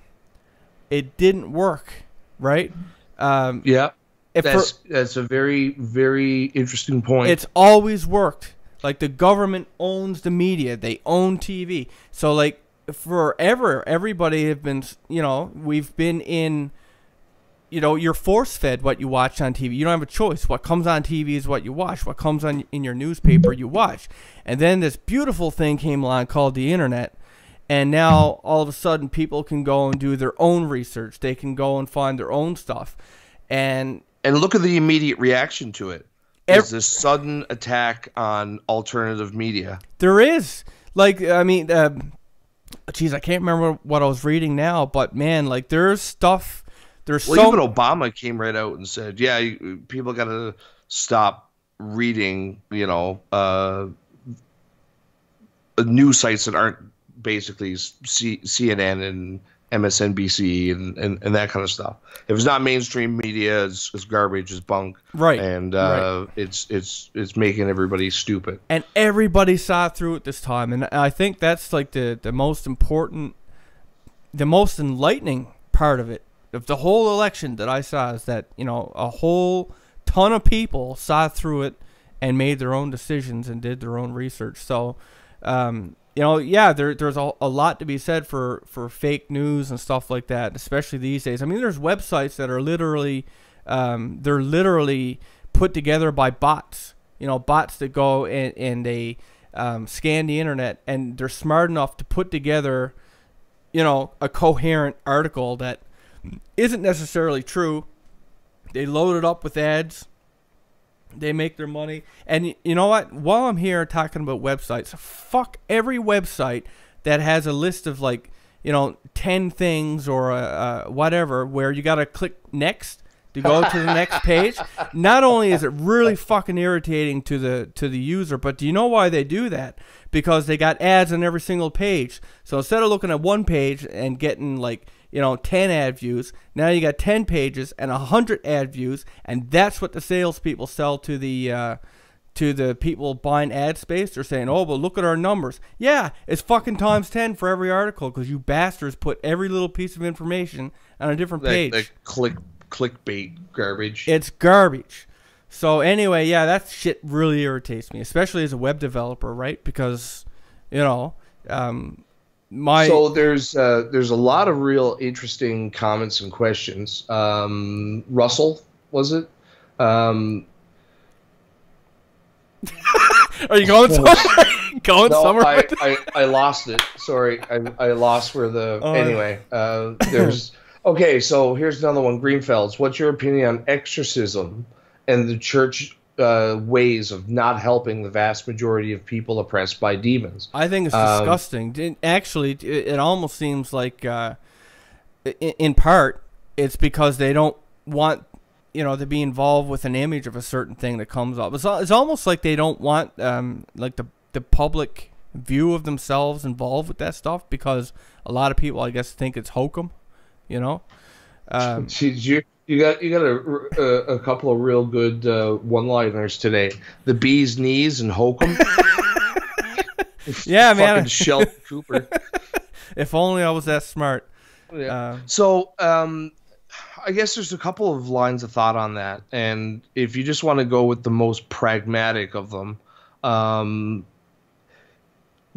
It didn't work, right?
Yeah, that's a very, very interesting point.
It's always worked. Like, the government owns the media. They own TV. So, like, forever, everybody have been, you know, we've been in, you know, you're force-fed what you watch on TV. You don't have a choice. What comes on TV is what you watch. What comes on in your newspaper, you watch. And then this beautiful thing came along called the internet. And now, all of a sudden, people can go and do their own research. They can go and find their own stuff. And
look at the immediate reaction to it. There's this sudden attack on alternative media.
There is. Like, I mean, geez, I can't remember what I was reading now. But, man, like, there's stuff. There's
even Obama came right out and said, yeah, people got to stop reading, you know, news sites that aren't basically CNN and MSNBC and that kind of stuff. If it's not mainstream media, it's garbage, it's bunk,
right?
And
right.
It's making everybody stupid.
And everybody saw through it this time, and I think that's like the most important, the most enlightening part of it, of the whole election that I saw, is that, you know, a whole ton of people saw through it and made their own decisions and did their own research. So, you know, yeah, there's a lot to be said for fake news and stuff like that, especially these days. I mean, there's websites that are literally, they're literally put together by bots. You know, bots that go and they scan the internet, and they're smart enough to put together, you know, a coherent article that isn't necessarily true. They load it up with ads. They make their money. And you know what? While I'm here talking about websites, fuck every website that has a list of, like, you know, 10 things or whatever, where you got to click next to go to the next page. Not only is it really fucking irritating to the user, but do you know why they do that? Because they got ads on every single page. So instead of looking at one page and getting, like, you know, 10 ad views, now you got 10 pages and 100 ad views, and that's what the salespeople sell to the people buying ad space. They're saying, oh, but look at our numbers. Yeah, it's fucking times 10 for every article, because you bastards put every little piece of information on a different page.
Like clickbait garbage.
It's garbage. So anyway, yeah, that shit really irritates me, especially as a web developer, right? Because, you know,
so there's a lot of real interesting comments and questions. Russell, was it?
Are you going somewhere? Somewhere?
I lost it. Sorry, I lost where the. Anyway, there's. Okay, so here's another one. Greenfelds, what's your opinion on exorcism and the church ways of not helping the vast majority of people oppressed by demons?
I think it's disgusting. Actually, it almost seems like, in part, it's because they don't want, you know, to be involved with an image of a certain thing that comes up. It's almost like they don't want, like, the public view of themselves involved with that stuff, because a lot of people, I guess, think it's hokum, you know.
You got a couple of real good one-liners today. The bee's knees and hokum.
Yeah, man.
Fucking Sheldon Cooper.
If only I was that smart.
Yeah. So I guess there's a couple of lines of thought on that, and if you just want to go with the most pragmatic of them,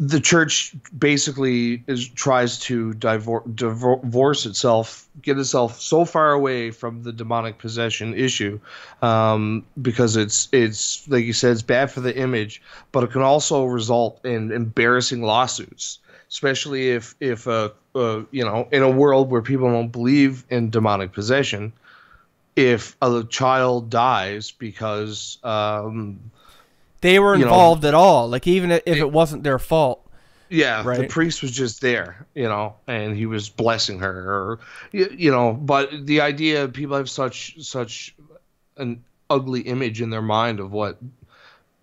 the church basically tries to divorce itself, get itself so far away from the demonic possession issue, because it's like you said, it's bad for the image, but it can also result in embarrassing lawsuits, especially if you know, in a world where people don't believe in demonic possession, if a child dies because
they were involved at all, like, even if it wasn't their fault.
Yeah,
right?
The priest was just there, you know, and he was blessing her, or, you know. But the idea, people have such an ugly image in their mind of what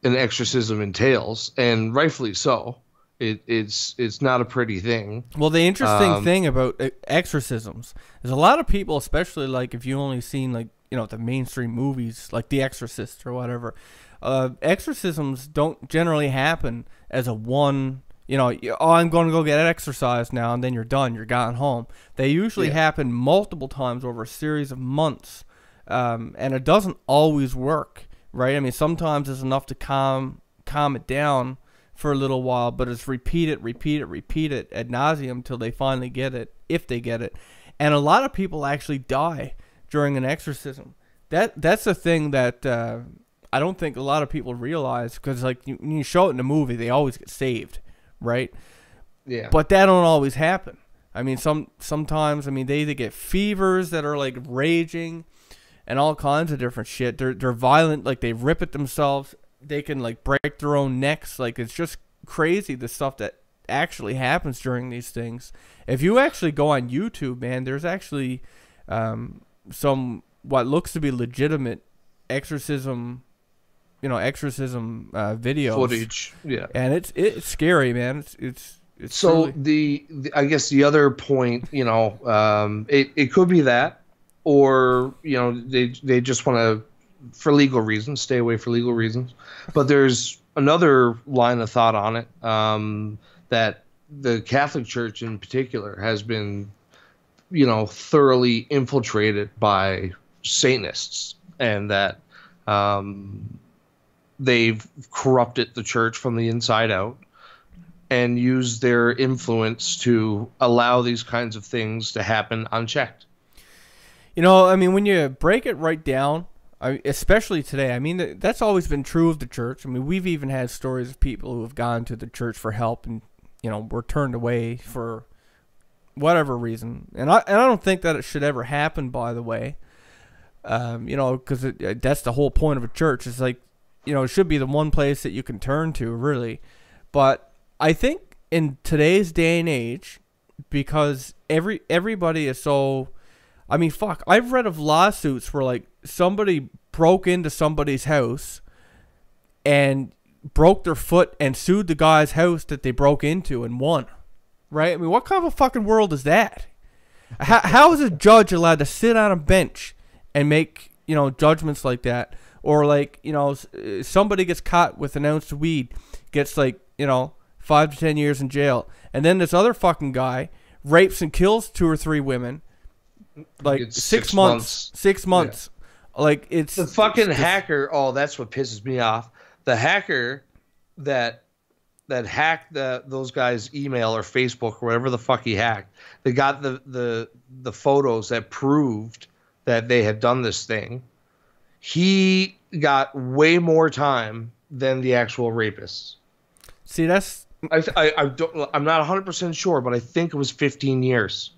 an exorcism entails, and rightfully so. It's not a pretty thing.
Well, the interesting thing about exorcisms is a lot of people, especially, like, if you only seen, like, you know, the mainstream movies like The Exorcist or whatever. Exorcisms don't generally happen as a one you know, oh, I'm going to go get exercise now, and then you're done. You're gone home. They usually happen multiple times over a series of months, and it doesn't always work, right? I mean, sometimes it's enough to calm it down for a little while, but it's repeat it ad nauseum until they finally get it, if they get it. And a lot of people actually die during an exorcism. That's a thing that I don't think a lot of people realize, because like when you show it in a movie, they always get saved, right?
Yeah.
But that don't always happen. I mean, sometimes, I mean, they either get fevers that are like raging and all kinds of different shit. They're violent, like they rip at themselves. They can like break their own necks. Like, it's just crazy, the stuff that actually happens during these things. If you actually go on YouTube, man, there's actually some what looks to be legitimate exorcism videos,
footage. Yeah.
And it's scary, man. It's
so
truly...
the I guess the other point, you know, it could be that, or you know, they just want to, for legal reasons, stay away for legal reasons. But there's another line of thought on it, that the Catholic Church in particular has been, you know, thoroughly infiltrated by Satanists, and that they've corrupted the church from the inside out and used their influence to allow these kinds of things to happen unchecked.
You know, I mean, when you break it right down, especially today, I mean, that's always been true of the church. I mean, we've even had stories of people who have gone to the church for help and, you know, were turned away for whatever reason. And I don't think that it should ever happen, by the way. You know, because that's the whole point of a church. It's like, you know, it should be the one place that you can turn to, really. But I think in today's day and age, because everybody is so... I mean, fuck, I've read of lawsuits where, like, somebody broke into somebody's house and broke their foot and sued the guy's house that they broke into and won. Right? I mean, what kind of a fucking world is that? How is a judge allowed to sit on a bench and make, you know, judgments like that? Or, like, you know, somebody gets caught with an ounce of weed, gets, like, you know, 5 to 10 years in jail. And then this other fucking guy rapes and kills 2 or 3 women. Like,
it's
6 months. 6 months. Yeah. Like, it's...
The fucking hacker... Oh, that's what pisses me off. The hacker that hacked those guys' email or Facebook or whatever the fuck he hacked, they got the photos that proved that they had done this thing. He got way more time than the actual rapists.
See, that's...
I'm not 100% sure, but I think it was 15 years.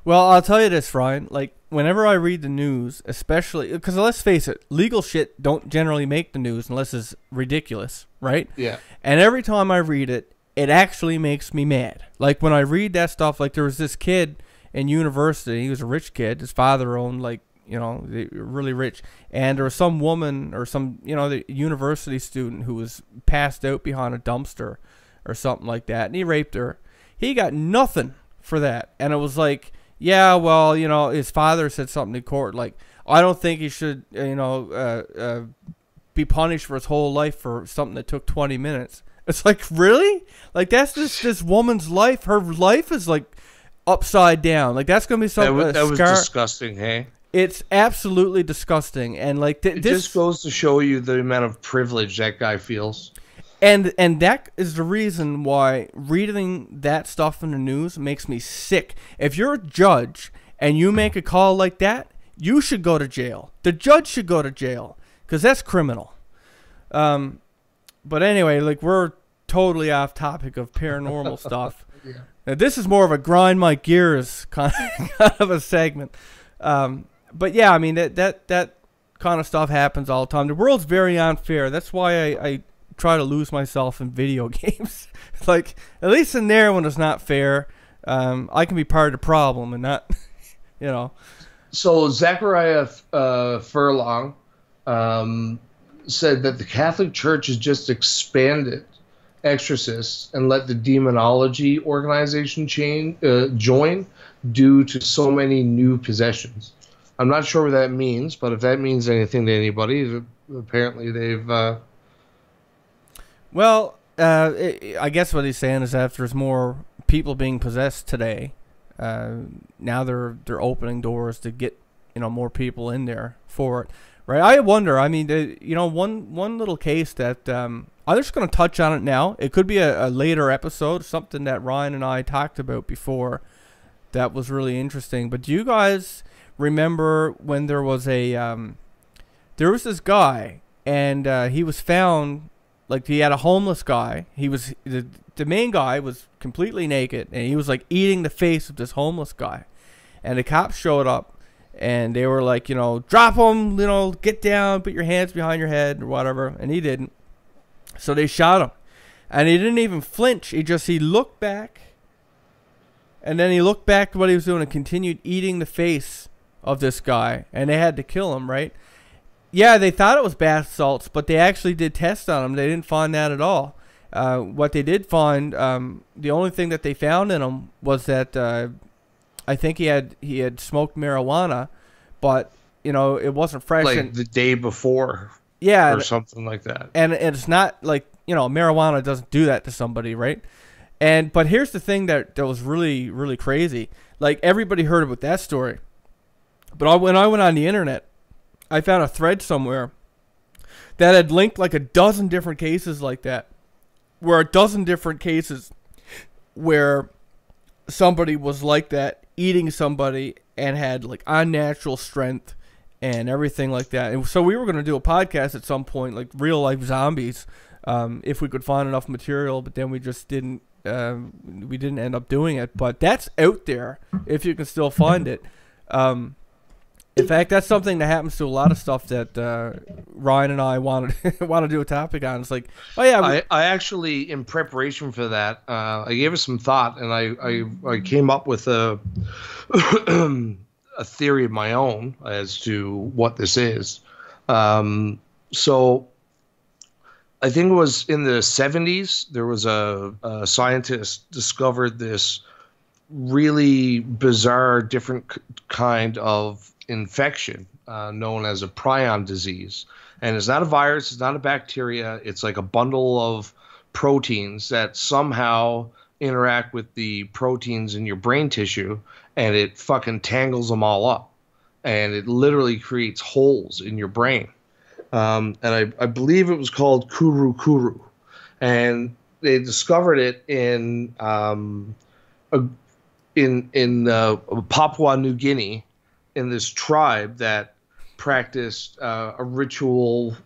Well, I'll tell you this, Ryan. Like, whenever I read the news, especially... Because let's face it, legal shit don't generally make the news unless it's ridiculous, right?
Yeah.
And every time I read it, it actually makes me mad. Like, when I read that stuff, like, there was this kid in university. He was a rich kid. His father owned, like, you know, really rich. And there was some woman or some, you know, the university student who was passed out behind a dumpster or something like that. And he raped her. He got nothing for that. And it was like... Yeah, well, you know, his father said something in court like, I don't think he should, you know, be punished for his whole life for something that took 20 minutes. It's like, really? Like, that's just this woman's life. Her life is, like, upside down. Like, that's going to be something...
That was disgusting, hey?
It's absolutely disgusting. And, like,
it just goes to show you the amount of privilege that guy feels.
And that is the reason why reading that stuff in the news makes me sick. If you're a judge and you make a call like that, you should go to jail. The judge should go to jail because that's criminal. But anyway, like, we're totally off topic of paranormal stuff.
Yeah.
Now, this is more of a grind my gears kind of a segment. But yeah, I mean, that kind of stuff happens all the time. The world's very unfair. That's why I try to lose myself in video games. Like, at least in there, when it's not fair, I can be part of the problem and not, you know.
So Zachariah Furlong said that the Catholic Church has just expanded exorcists and let the demonology organization join due to so many new possessions. I'm not sure what that means, but if that means anything to anybody, apparently they've...
Well, I guess what he's saying is that there's more people being possessed today. Now they're opening doors to get more people in there for it, right? I wonder. I mean, one little case that I'm just going to touch on it now. It could be a later episode, something that Ryan and I talked about before. That was really interesting. But do you guys remember when there was this guy, and he was found, like, he had a homeless guy. He was the main guy was completely naked, and he was like eating the face of this homeless guy. And the cops showed up, and they were like, drop him, get down, put your hands behind your head or whatever. And he didn't. So they shot him, and he didn't even flinch. He looked back. And then he looked back to what he was doing and continued eating the face of this guy. And they had to kill him, right? Yeah, they thought it was bath salts, but they actually did tests on him. They didn't find that at all. What they did find, the only thing that they found in him was that I think he had smoked marijuana, but it wasn't fresh.
Like the day before.
Yeah,
or something like that.
And it's not like marijuana doesn't do that to somebody, right? But here's the thing that was really, really crazy. Like, everybody heard about that story. But when I went on the internet, I found a thread somewhere that had linked like a dozen different cases like that. Where a dozen different cases where somebody was like that, eating somebody, and had like unnatural strength and everything like that. And so we were going to do a podcast at some point, like real life zombies, if we could find enough material, but then we just didn't. We didn't end up doing it, but that's out there if you can still find it. In fact, that's something that happens to a lot of stuff that Ryan and I want to do a topic on. It's like, oh yeah,
I actually, in preparation for that, I gave it some thought, and I came up with a a theory of my own as to what this is. So I think it was in the 70s, there was a scientist discovered this really bizarre, different kind of infection known as a prion disease. And it's not a virus, it's not a bacteria, it's like a bundle of proteins that somehow interact with the proteins in your brain tissue, and it fucking tangles them all up. And it literally creates holes in your brain. And I believe it was called kuru. And they discovered it in Papua New Guinea, in this tribe that practiced a ritual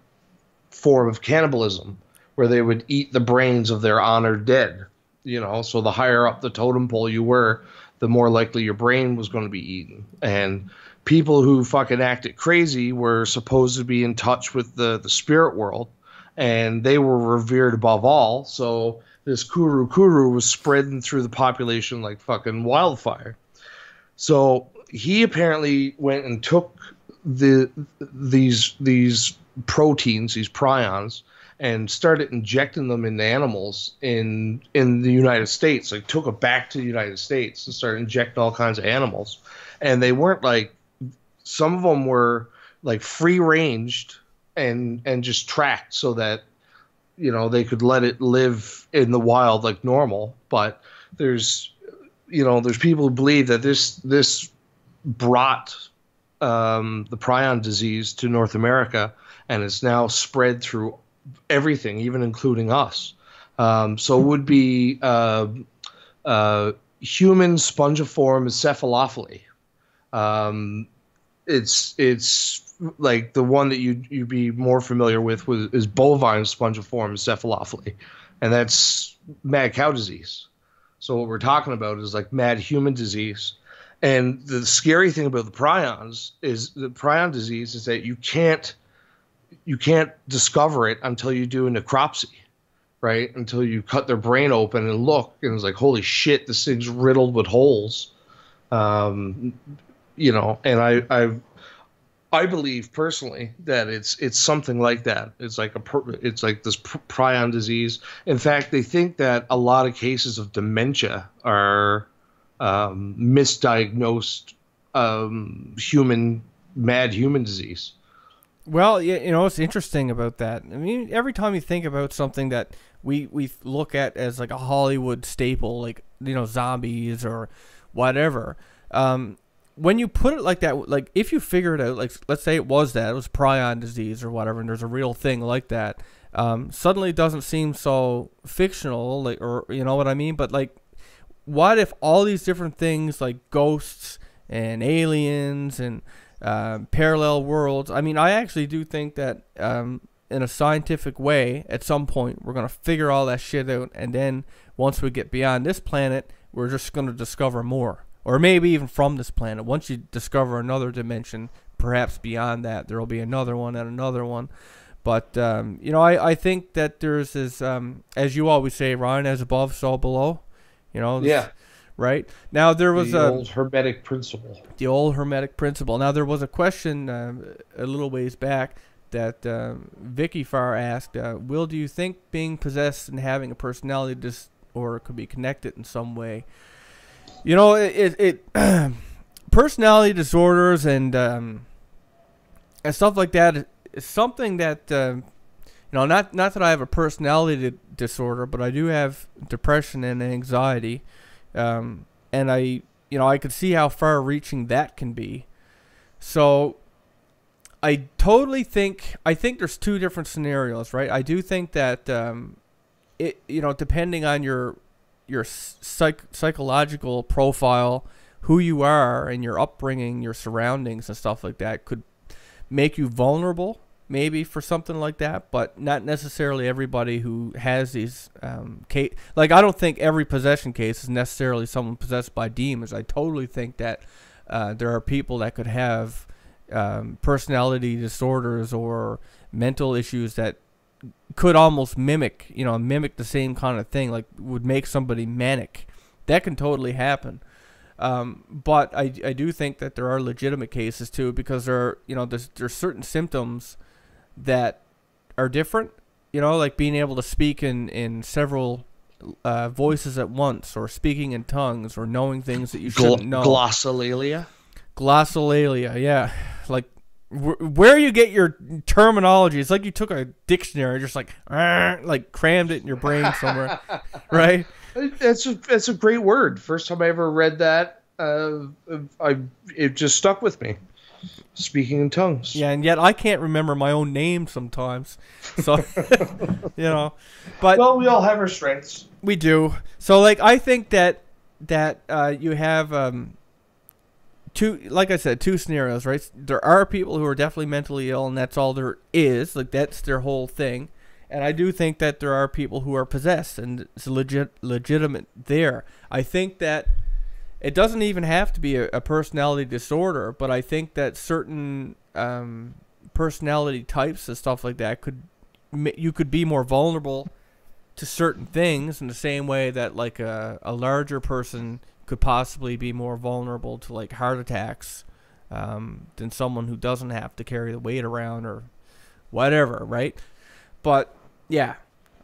form of cannibalism where they would eat the brains of their honored dead. So the higher up the totem pole you were, the more likely your brain was going to be eaten. And people who fucking acted crazy were supposed to be in touch with the spirit world, and they were revered above all. So this kuru was spreading through the population like fucking wildfire. So he apparently went and took these proteins, these prions, and started injecting them into animals in the United States. Like, took it back to the United States and started injecting all kinds of animals. And they weren't like, some of them were like free ranged and just tracked so that, they could let it live in the wild like normal. But there's people who believe that this brought the prion disease to North America, and it's now spread through everything, even including us. So it would be human spongiform encephalopathy. It's like the one that you'd be more familiar with is bovine spongiform encephalopathy, and that's mad cow disease. So what we're talking about is like mad human disease. And the scary thing about the prions is the prion disease is that you can't discover it until you do a necropsy, right? Until you cut their brain open and look, and it's like, holy shit, this thing's riddled with holes. And I believe personally that it's something like that. It's like this prion disease. In fact, they think that a lot of cases of dementia are misdiagnosed mad human disease.
Well, you know, it's interesting about that. I mean, every time you think about something that we look at as like a Hollywood staple, like, you know, zombies or whatever, when you put it like that, like if you figure it out, like let's say it was prion disease or whatever, and there's a real thing like that, suddenly it doesn't seem so fictional, like, or you know what I mean? But like, what if all these different things like ghosts and aliens and parallel worlds? I mean, I actually do think that in a scientific way, at some point, we're going to figure all that shit out. And then once we get beyond this planet, we're just going to discover more. Or maybe even from this planet. Once you discover another dimension, perhaps beyond that, there will be another one and another one. But, you know, I think that there's this, as you always say, Ryan, as above, so below. You know, this,
Yeah.
Right? Now, there was
the old Hermetic principle.
The old Hermetic principle. Now, there was a question a little ways back that Vicky Farr asked, Will, do you think being possessed and having a personality disorder could be connected in some way? You know, it personality disorders and stuff like that is something that, you know, not that I have a personality disorder, but I do have depression and anxiety. And I could see how far-reaching that can be. So I totally think there's two different scenarios, right? I do think that depending on your psychological profile, who you are, and your upbringing, your surroundings, and stuff like that, could make you vulnerable, maybe, for something like that, but not necessarily everybody who has these like, I don't think every possession case is necessarily someone possessed by demons. I totally think that there are people that could have personality disorders or mental issues that could almost mimic the same kind of thing, like would make somebody manic. That can totally happen. But I do think that there are legitimate cases too, because there's certain symptoms that are different, like being able to speak in several voices at once, or speaking in tongues, or knowing things that you shouldn't know.
Glossolalia,
yeah. Like, where you get your terminology, it's like you took a dictionary, just like crammed it in your brain somewhere, right?
That's a great word. First time I ever read that, it just stuck with me. Speaking in tongues.
Yeah, and yet I can't remember my own name sometimes. So, but
well, we all have our strengths.
We do. So, like, I think that you have two scenarios, right? There are people who are definitely mentally ill, and that's all there is. Like, that's their whole thing. And I do think that there are people who are possessed, and it's legitimate there. I think that it doesn't even have to be a personality disorder, but I think that certain personality types and stuff like that you could be more vulnerable to certain things, in the same way that like a larger person could possibly be more vulnerable to like heart attacks than someone who doesn't have to carry the weight around or whatever, right? But yeah,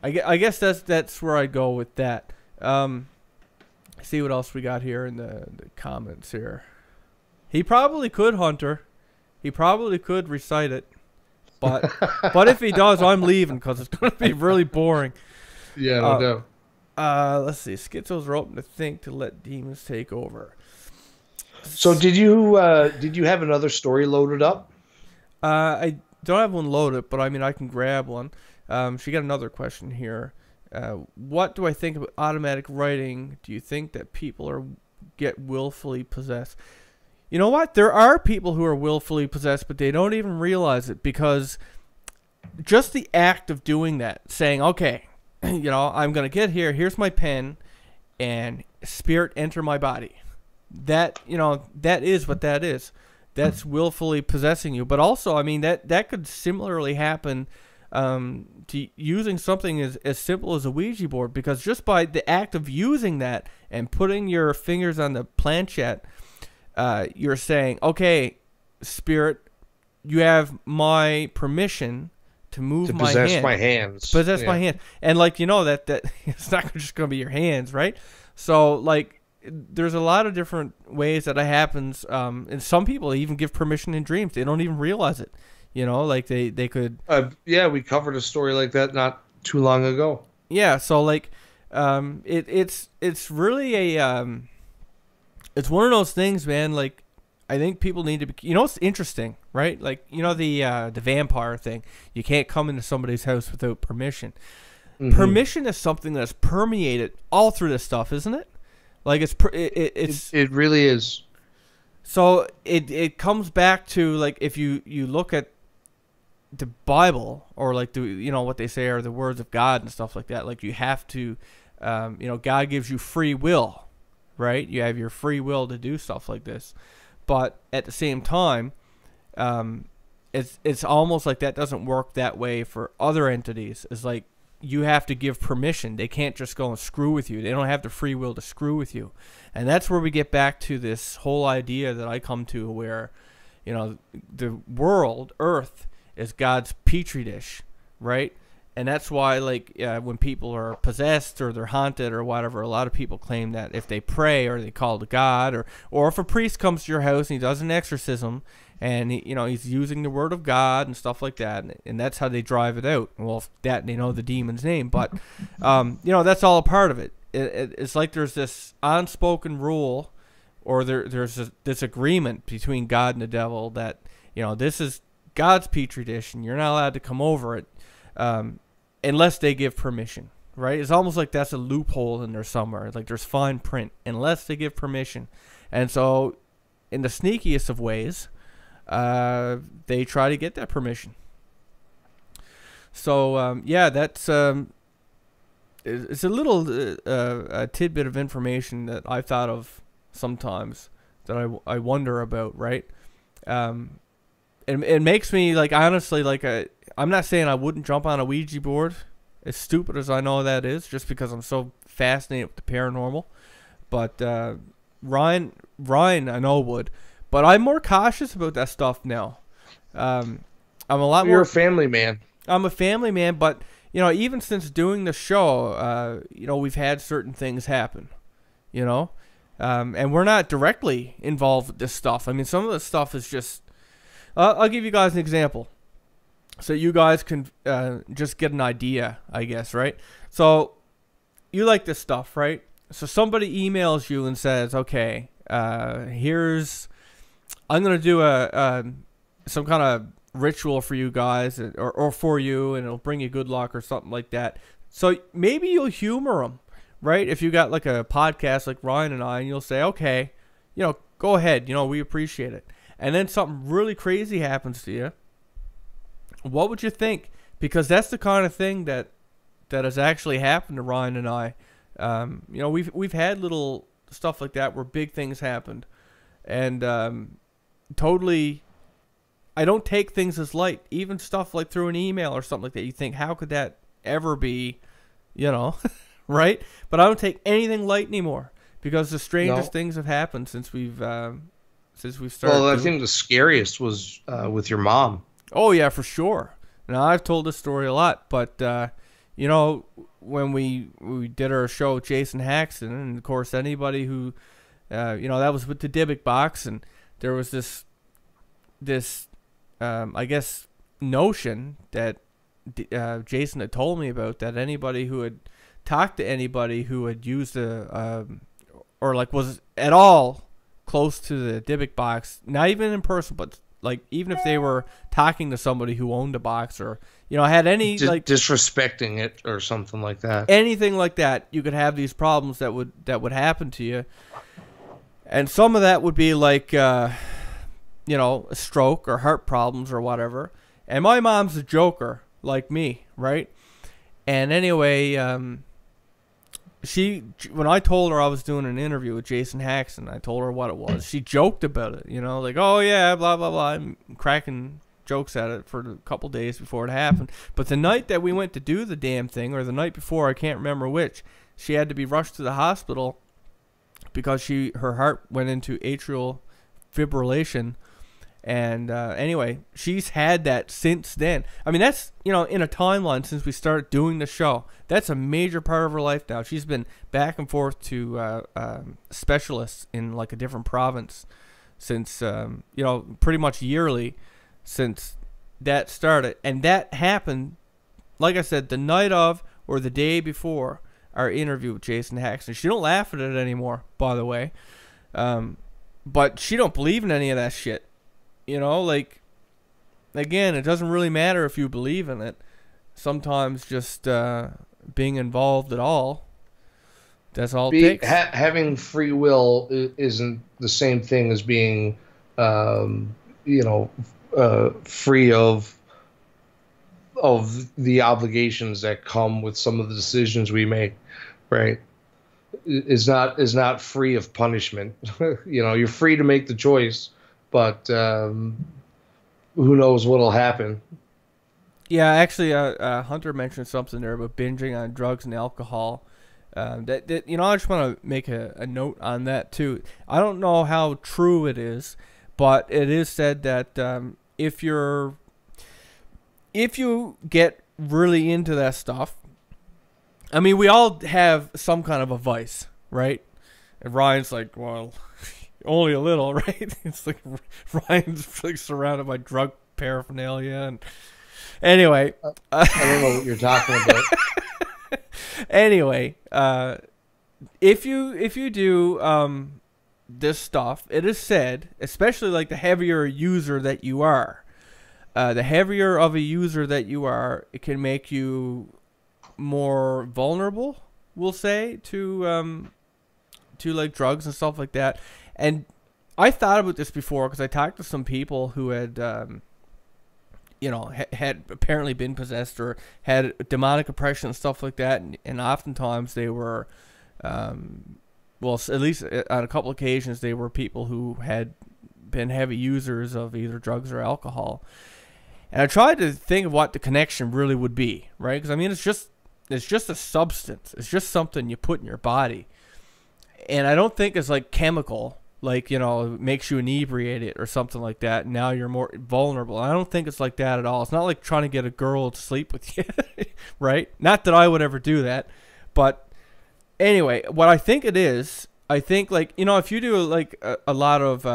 I guess that's where I go with that. See what else we got here in the comments here. He probably could, Hunter. He probably could recite it. But if he does, I'm leaving, because it's going to be really boring.
Yeah, no doubt.
Let's see. Schizos are open to think to let demons take over.
So did you have another story loaded up?
I don't have one loaded, but I mean, I can grab one. She got another question here. What do I think about automatic writing? Do you think that people get willfully possessed? You know what? There are people who are willfully possessed, but they don't even realize it, because just the act of doing that, saying, okay, I'm going to get here, here's my pen, and spirit enter my body. That is what that is. That's willfully possessing you. But also, I mean, that could similarly happen to using something as simple as a Ouija board, because just by the act of using that and putting your fingers on the planchette, you're saying, okay, spirit, you have my permission to move
to
my
possess
hand.
my hands.
Possess my hand. And like, that it's not just going to be your hands, right? So like, there's a lot of different ways that it happens. And some people even give permission in dreams. They don't even realize it. You know, like they could.
Yeah, we covered a story like that not too long ago.
Yeah, so like, it's really a it's one of those things, man. Like, I think people need to be. You know, it's interesting, right? Like, you know, the vampire thing. You can't come into somebody's house without permission. Permission is something that's permeated all through this stuff, isn't it? Like,
It really is.
So it comes back to, like, if you look at the Bible, or like what they say are the words of God and stuff like that. Like, you have to, God gives you free will, right? You have your free will to do stuff like this, but at the same time, it's almost like that doesn't work that way for other entities. It's like you have to give permission. They can't just go and screw with you. They don't have the free will to screw with you, and that's where we get back to this whole idea that I come to, where, the world, Earth, is God's petri dish, right? And that's why, like, when people are possessed or they're haunted or whatever, a lot of people claim that if they pray or they call to God, or if a priest comes to your house and he does an exorcism and he's using the word of God and stuff like that, and that's how they drive it out. Well, that they know the demon's name, but that's all a part of it. It's like there's this unspoken rule, or there's this agreement between God and the devil that this is God's petri dish, and you're not allowed to come over it unless they give permission, right? It's almost like that's a loophole in there somewhere. Like, there's fine print, unless they give permission. And so, in the sneakiest of ways, they try to get that permission. So, that's it's a little a tidbit of information that I thought of sometimes that I wonder about, right? It makes me, like, honestly, like, I'm not saying I wouldn't jump on a Ouija board, as stupid as I know that is, just because I'm so fascinated with the paranormal. But Ryan I know would, but I'm more cautious about that stuff now. I'm a lot more.
You're a family man.
I'm a family man, but even since doing the show, we've had certain things happen, and we're not directly involved with this stuff. I mean, some of the stuff is just. I'll give you guys an example, so you guys can just get an idea, I guess, right? So, you like this stuff, right? So somebody emails you and says, okay, I'm going to do some kind of ritual for you guys, or for you, and it'll bring you good luck or something like that. So maybe you'll humor them, right? If you got like a podcast like Ryan and I, and you'll say, okay, go ahead, we appreciate it. And then something really crazy happens to you. What would you think? Because that's the kind of thing that has actually happened to Ryan and I. We've had little stuff like that where big things happened, and totally, I don't take things as light. Even stuff like through an email or something like that, you think, how could that ever be, right? But I don't take anything light anymore, because the strangest things have happened since we've started.
Well, I think the scariest was with your mom.
Oh yeah, for sure. Now, I've told this story a lot, but when we did our show with Jason Haxton, and of course anybody who that was with the Dybbuk box, and there was this I guess notion that Jason had told me about, that anybody who had talked to anybody who had used or like was at all close to the Dybbuk box, not even in person, but like even if they were talking to somebody who owned a box, or had any like
disrespecting it or something like that,
anything like that, you could have these problems that would happen to you. And some of that would be like a stroke or heart problems or whatever. And my mom's a joker like me, right? And anyway, when I told her I was doing an interview with Jason Haxton, I told her what it was. She joked about it, like, oh yeah, blah blah blah, I'm cracking jokes at it for a couple days before it happened. But the night that we went to do the damn thing, or the night before, I can't remember which, she had to be rushed to the hospital because her heart went into atrial fibrillation. And anyway, she's had that since then. I mean, that's, in a timeline since we started doing the show, that's a major part of her life now. She's been back and forth to specialists in like a different province since, pretty much yearly since that started. And that happened, like I said, the night of or the day before our interview with Jason Haxton. She don't laugh at it anymore, by the way. But she don't believe in any of that shit. You know, like, again, it doesn't really matter if you believe in it. Sometimes just being involved at all, that's all it takes.
Having free will isn't the same thing as being, free of the obligations that come with some of the decisions we make, right? Is not free of punishment. You're free to make the choice, but who knows what'll happen.
Yeah, actually, Hunter mentioned something there about binging on drugs and alcohol. I just want to make a note on that too. I don't know how true it is, but it is said that if you get really into that stuff, I mean, we all have some kind of a vice, right? And Ryan's like, well, only a little, right? It's like Ryan's like surrounded by drug paraphernalia, and anyway,
I don't know what you're talking about.
Anyway, if you do this stuff, it is said, especially like the heavier user that you are, the heavier of a user that you are, it can make you more vulnerable, we'll say, to like drugs and stuff like that. And I thought about this before because I talked to some people who had had apparently been possessed or had demonic oppression and stuff like that, and oftentimes they were well, at least on a couple occasions they were people who had been heavy users of either drugs or alcohol. And I tried to think of what the connection really would be, right? Because I mean, it's just a substance. It's just something you put in your body. And I don't think it's like chemical, like, it makes you inebriated or something like that. And now you're more vulnerable. I don't think it's like that at all. It's not like trying to get a girl to sleep with you, right? Not that I would ever do that. But anyway, what I think it is, I think, like, if you do like a lot of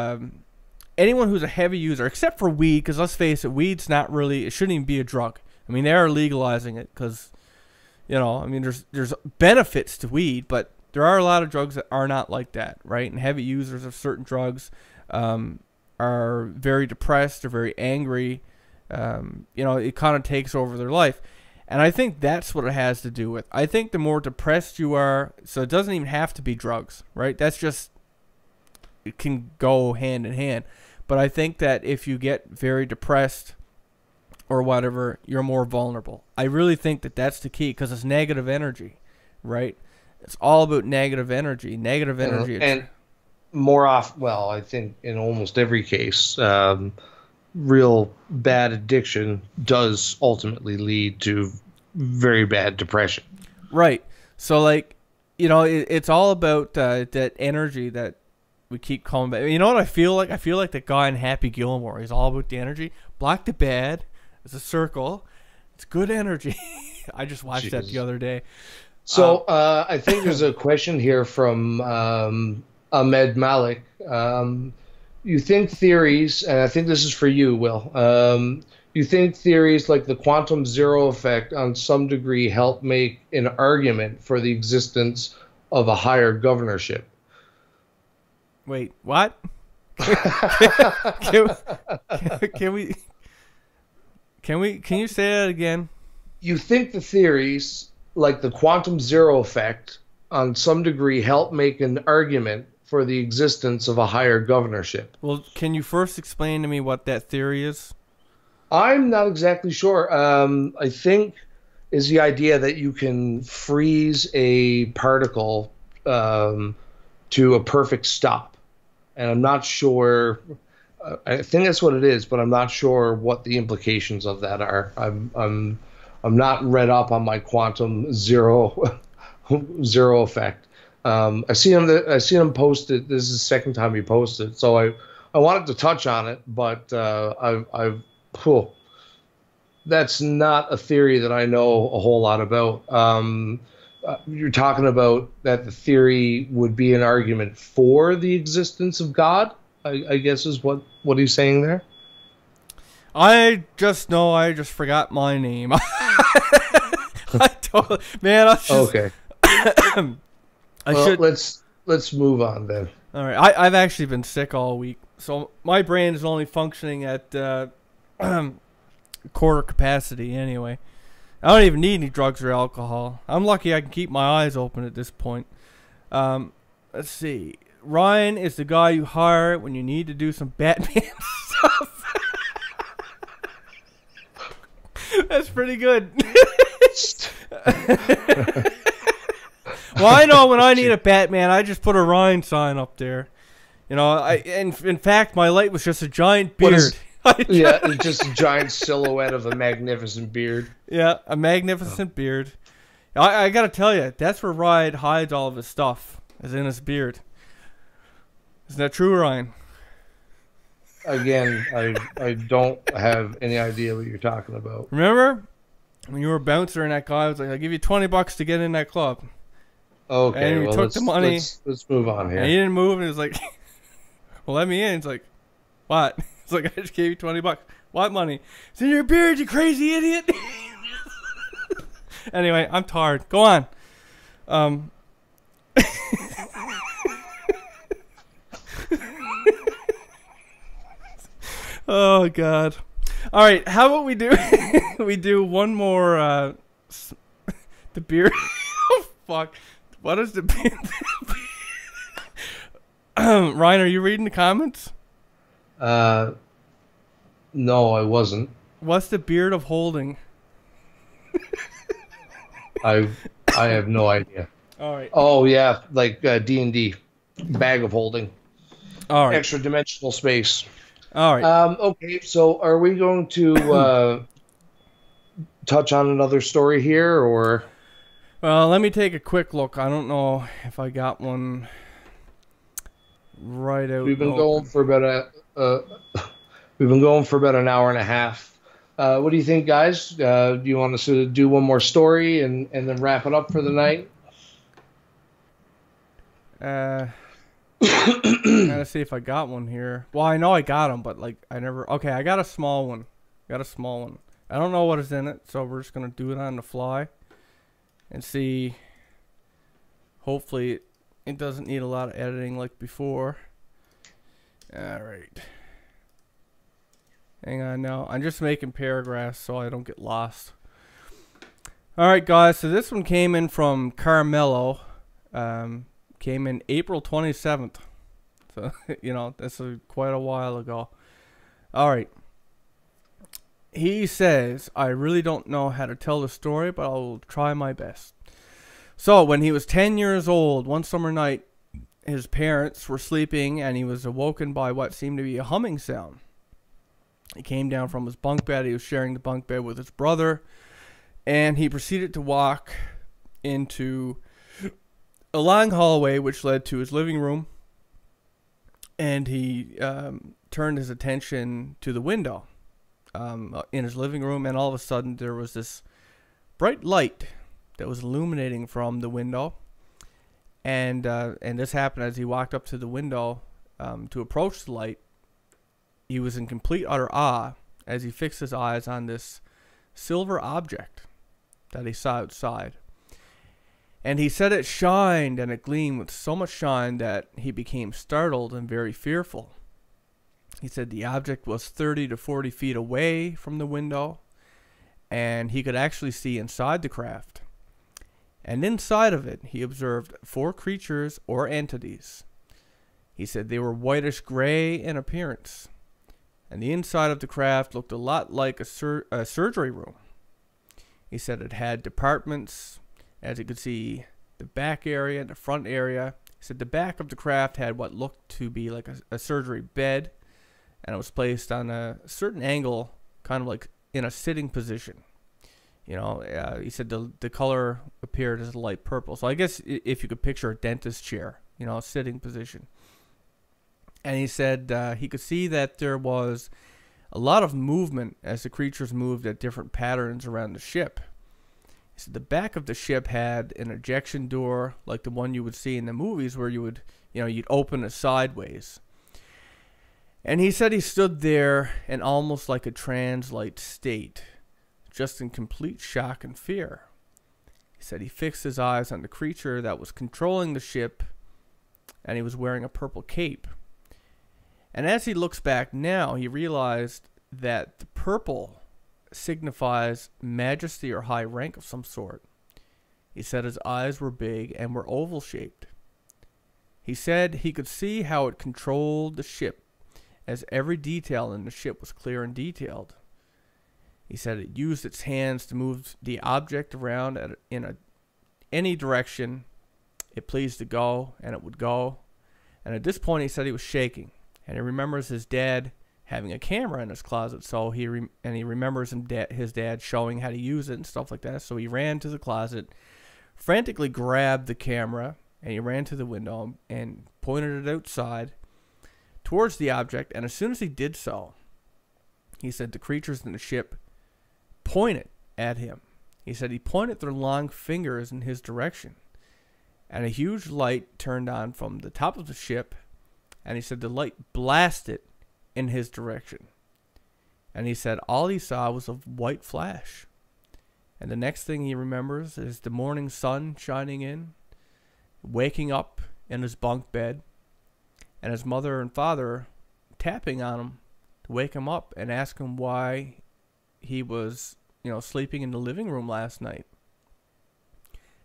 anyone who's a heavy user, except for weed, because let's face it, weed's not really, it shouldn't even be a drug. I mean, they are legalizing it because, there's benefits to weed, but there are a lot of drugs that are not like that, right? And heavy users of certain drugs are very depressed or very angry. It kind of takes over their life. And I think that's what it has to do with. I think the more depressed you are, so it doesn't even have to be drugs, right? That's just, it can go hand in hand. But I think that if you get very depressed or whatever, you're more vulnerable. I really think that that's the key, because it's negative energy, right? It's all about negative energy. Negative energy.
And more off, well, I think in almost every case, real bad addiction does ultimately lead to very bad depression.
Right. So, like, it's all about that energy that we keep calling back. You know what I feel like? I feel like the guy in Happy Gilmore. He's all about the energy. Black to bad. It's a circle. It's good energy. I just watched that the other day.
So I think there's a question here from Ahmed Malik. You think theories, and I think this is for you, Will, you think theories like the quantum zero effect on some degree help make an argument for the existence of a higher governorship?
Wait, what? Can you say that again?
You think the theories like the quantum zero effect on some degree help make an argument for the existence of a higher governorship?
Well, can you first explain to me what that theory is?
I'm not exactly sure. I think is the idea that you can freeze a particle to a perfect stop. And I'm not sure. I think that's what it is, but I'm not sure what the implications of that are. I'm not read up on my quantum zero effect. I see him post it. This is the second time he posted, so I wanted to touch on it, but that's not a theory that I know a whole lot about. You're talking about that the theory would be an argument for the existence of God, I guess is what he's saying there.
I just know I just forgot my name. I totally, man. I was just,
Okay.
I should.
Let's move on then.
All right. I've actually been sick all week, so my brain is only functioning at quarter capacity anyway. I don't even need any drugs or alcohol. I'm lucky I can keep my eyes open at this point. Let's see. Ryan is the guy you hire when you need to do some Batman stuff. That's pretty good. Well, I know when I need a Batman, I just put a Ryan sign up there. You know, in fact, my light was just a giant beard.
Yeah, it's just a giant silhouette of a magnificent beard.
Yeah, a magnificent beard. I gotta tell you, that's where Ryan hides all of his stuff, is in his beard. Isn't that true, Ryan?
Again, I don't have any idea what you're talking about.
Remember when you were a bouncer and that guy was like, "I'll give you $20 to get in that club."
Okay,
and he took the money.
Let's move on here.
And he didn't move, and he was like, "Well, let me in." He's like, "What?" He's like, "I just gave you $20. What money?" "It's in your beard, you crazy idiot." Anyway, I'm tired. Go on. Oh God! All right, how about we do we do one more the beard? Oh fuck! What is the beard? Ryan, are you reading the comments?
No, I wasn't.
What's the beard of holding?
I have no idea.
All right.
Oh yeah, like D&D, bag of holding.
All right.
Extra dimensional space.
All right.
Okay, so are we going to touch on another story here, or?
Well, let me take a quick look. I don't know if I got one right out.
We've been going for about an hour and a half. What do you think, guys? Do you want us to do one more story and then wrap it up for the night?
Gotta see if I got one here. Well, I know I got them, but like I never. Okay, I got a small one. I don't know what is in it, so we're just gonna do it on the fly and see. Hopefully, it doesn't need a lot of editing like before. All right. Hang on now. I'm just making paragraphs so I don't get lost. All right, guys. So this one came in from Carmelo. Came in April 27th. So, you know, that's quite a while ago. All right. He says, "I really don't know how to tell the story, but I'll try my best." So, when he was 10 years old, one summer night, his parents were sleeping and he was awoken by what seemed to be a humming sound. He came down from his bunk bed. He was sharing the bunk bed with his brother. And he proceeded to walk into a long hallway which led to his living room. And he turned his attention to the window in his living room. And all of a sudden there was this bright light that was illuminating from the window. And this happened as he walked up to the window to approach the light. He was in complete utter awe as he fixed his eyes on this silver object that he saw outside. And he said it shined and it gleamed with so much shine that he became startled and very fearful. He said the object was 30 to 40 feet away from the window, and he could actually see inside the craft. And inside of it, he observed 4 creatures or entities. He said they were whitish gray in appearance. And the inside of the craft looked a lot like a surgery room. He said it had departments, as you could see the back area and the front area. He said the back of the craft had what looked to be like a surgery bed, and it was placed on a certain angle, kind of like in a sitting position. You know, he said the color appeared as light purple. So I guess if you could picture a dentist chair, you know, a sitting position. And he said he could see that there was a lot of movement as the creatures moved at different patterns around the ship. He said the back of the ship had an ejection door like the one you would see in the movies where you would, you know, you'd open it sideways. And he said he stood there in almost like a trance-like state, just in complete shock and fear. He said he fixed his eyes on the creature that was controlling the ship, and he was wearing a purple cape. And as he looks back now, he realized that the purple signifies majesty or high rank of some sort. He said his eyes were big and were oval-shaped. He said he could see how it controlled the ship, as every detail in the ship was clear and detailed. He said it used its hands to move the object around in any direction it pleased to go, and it would go. And at this point, he said he was shaking. And he remembers his dad having a camera in his closet, so he remembers his dad showing how to use it and stuff like that. So he ran to the closet, frantically grabbed the camera, and he ran to the window and pointed it outside towards the object. And as soon as he did so, he said the creatures in the ship pointed at him. He said he pointed their long fingers in his direction, and a huge light turned on from the top of the ship, and he said the light blasted in his direction. And he said all he saw was a white flash. And the next thing he remembers is the morning sun shining in, waking up in his bunk bed, and his mother and father tapping on him to wake him up and ask him why he was, sleeping in the living room last night.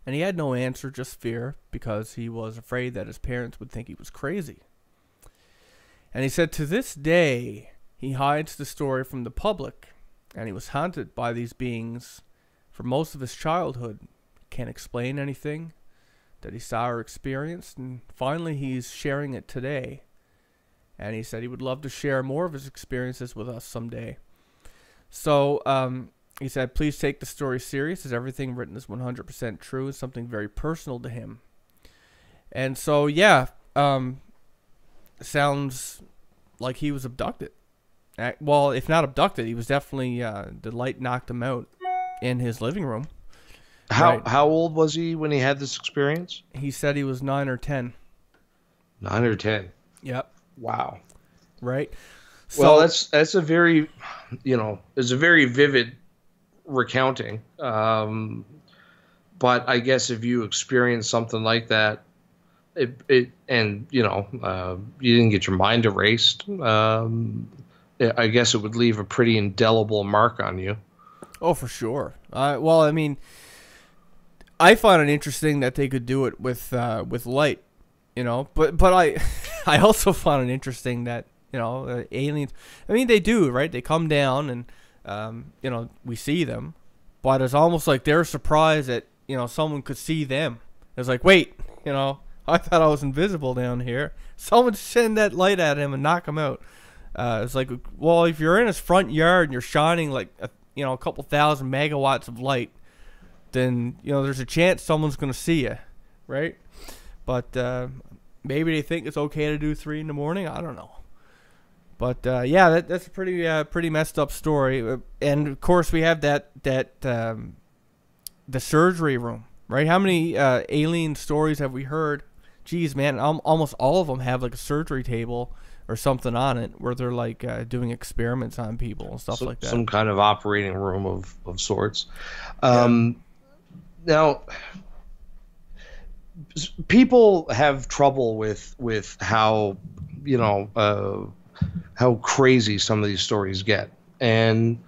And he had no answer, just fear, because he was afraid that his parents would think he was crazy. And he said to this day, he hides the story from the public, and he was haunted by these beings for most of his childhood. Can't explain anything that he saw or experienced, and finally he's sharing it today. And he said he would love to share more of his experiences with us someday. So he said, please take the story serious, as everything written is 100% true. It's something very personal to him. And so, yeah, sounds like he was abducted. Well, if not abducted, he was definitely, the light knocked him out in his living room.
How old was he when he had this experience?
He said he was 9 or 10.
9 or 10.
Yep.
Wow.
Right. So,
well, that's a very, it's a very vivid recounting. But I guess if you experience something like that, you didn't get your mind erased, I guess it would leave a pretty indelible mark on you.
Oh, for sure. Well, I mean, I find it interesting that they could do it with light, but I also found it interesting that, aliens, I mean, they do, right? They come down and, we see them, but it's almost like they're surprised that, someone could see them. It's like, wait, I thought I was invisible down here. Someone send that light at him and knock him out. It's like, well, if you're in his front yard and you're shining like a couple thousand megawatts of light, then there's a chance someone's gonna see you, right? But maybe they think it's okay to do 3 in the morning. I don't know. But yeah, that's a pretty messed up story. And of course, we have that the surgery room, right? How many alien stories have we heard? Geez, man, almost all of them have like a surgery table or something on it where they're like doing experiments on people and stuff like that. Some
kind of operating room of sorts. Now, people have trouble with how how crazy some of these stories get, and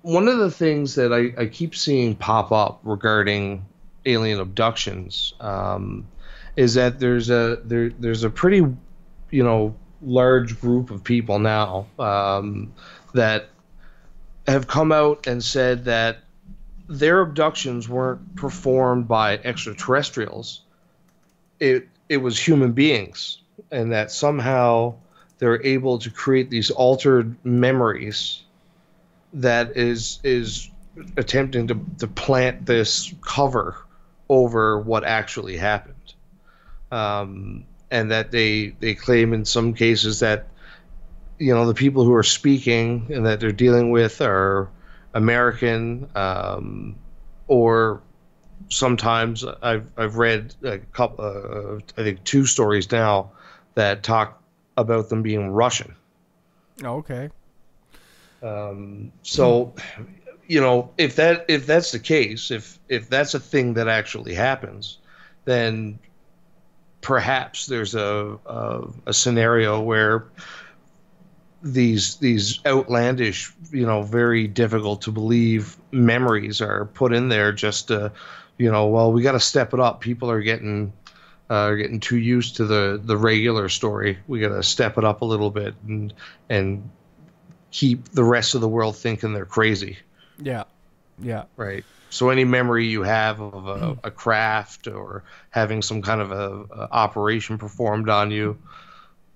one of the things that I keep seeing pop up regarding alien abductions is that there's a pretty large group of people now that have come out and said that their abductions weren't performed by extraterrestrials. It was human beings, and that somehow they're able to create these altered memories that is attempting to plant this cover over what actually happened. And that they claim in some cases that, the people who are speaking and that they're dealing with are American, or sometimes I've read a couple, I think 2 stories now that talk about them being Russian.
Okay.
So, you know, if that's the case, if that's a thing that actually happens, then perhaps there's a scenario where these outlandish, you know, very difficult to believe memories are put in there just to, you know, well, we got to step it up. People are getting too used to the regular story. We got to step it up a little bit and keep the rest of the world thinking they're crazy.
Yeah. Yeah.
Right. So any memory you have of a craft or having some kind of a operation performed on you,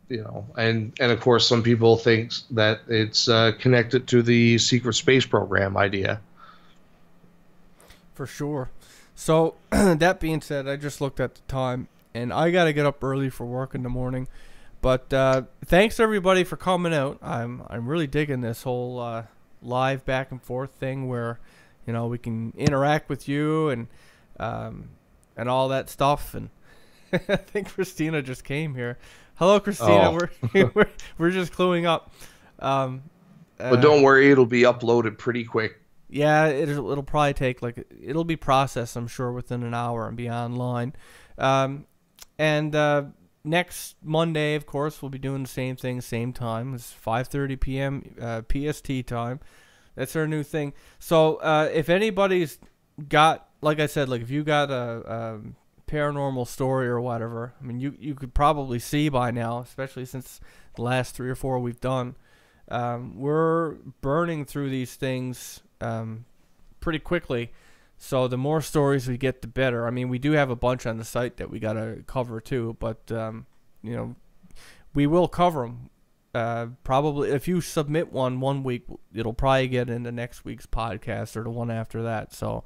you know, and of course some people think that it's connected to the secret space program idea.
For sure. So that being said, I just looked at the time, and I got to get up early for work in the morning. But thanks everybody for coming out. I'm really digging this whole live back and forth thing where, you know, we can interact with you and all that stuff. And I think Christina just came here. Hello, Christina.
Oh.
We're just cluing up.
But don't worry, it'll be uploaded pretty quick.
Yeah, it'll probably take it'll be processed, I'm sure, within an hour and be online. And next Monday, of course, we'll be doing the same thing, same time. It's 5:30 p.m. PST time. That's our new thing. So if anybody's got, like I said, like if you got a paranormal story or whatever, I mean, you could probably see by now, especially since the last 3 or 4 we've done. We're burning through these things pretty quickly. So the more stories we get, the better. I mean, we do have a bunch on the site that we got to cover too, but, you know, we will cover them. Probably if you submit one week, it'll probably get into next week's podcast or the one after that. So,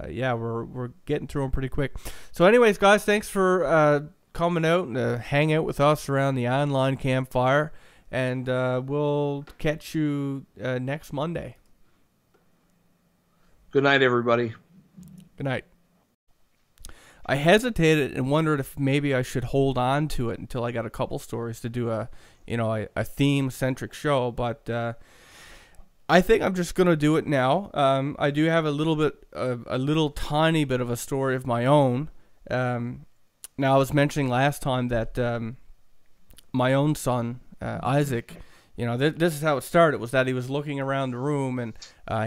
yeah, we're getting through them pretty quick. So anyways, guys, thanks for coming out and hang out with us around the online campfire. And we'll catch you next Monday.
Good night, everybody.
Good night. I hesitated and wondered if maybe I should hold on to it until I got a couple stories to do a theme-centric show, but I think I'm just gonna do it now. I do have a little tiny bit of a story of my own. Now I was mentioning last time that my own son, Isaac, you know, this is how it started, was that he was looking around the room and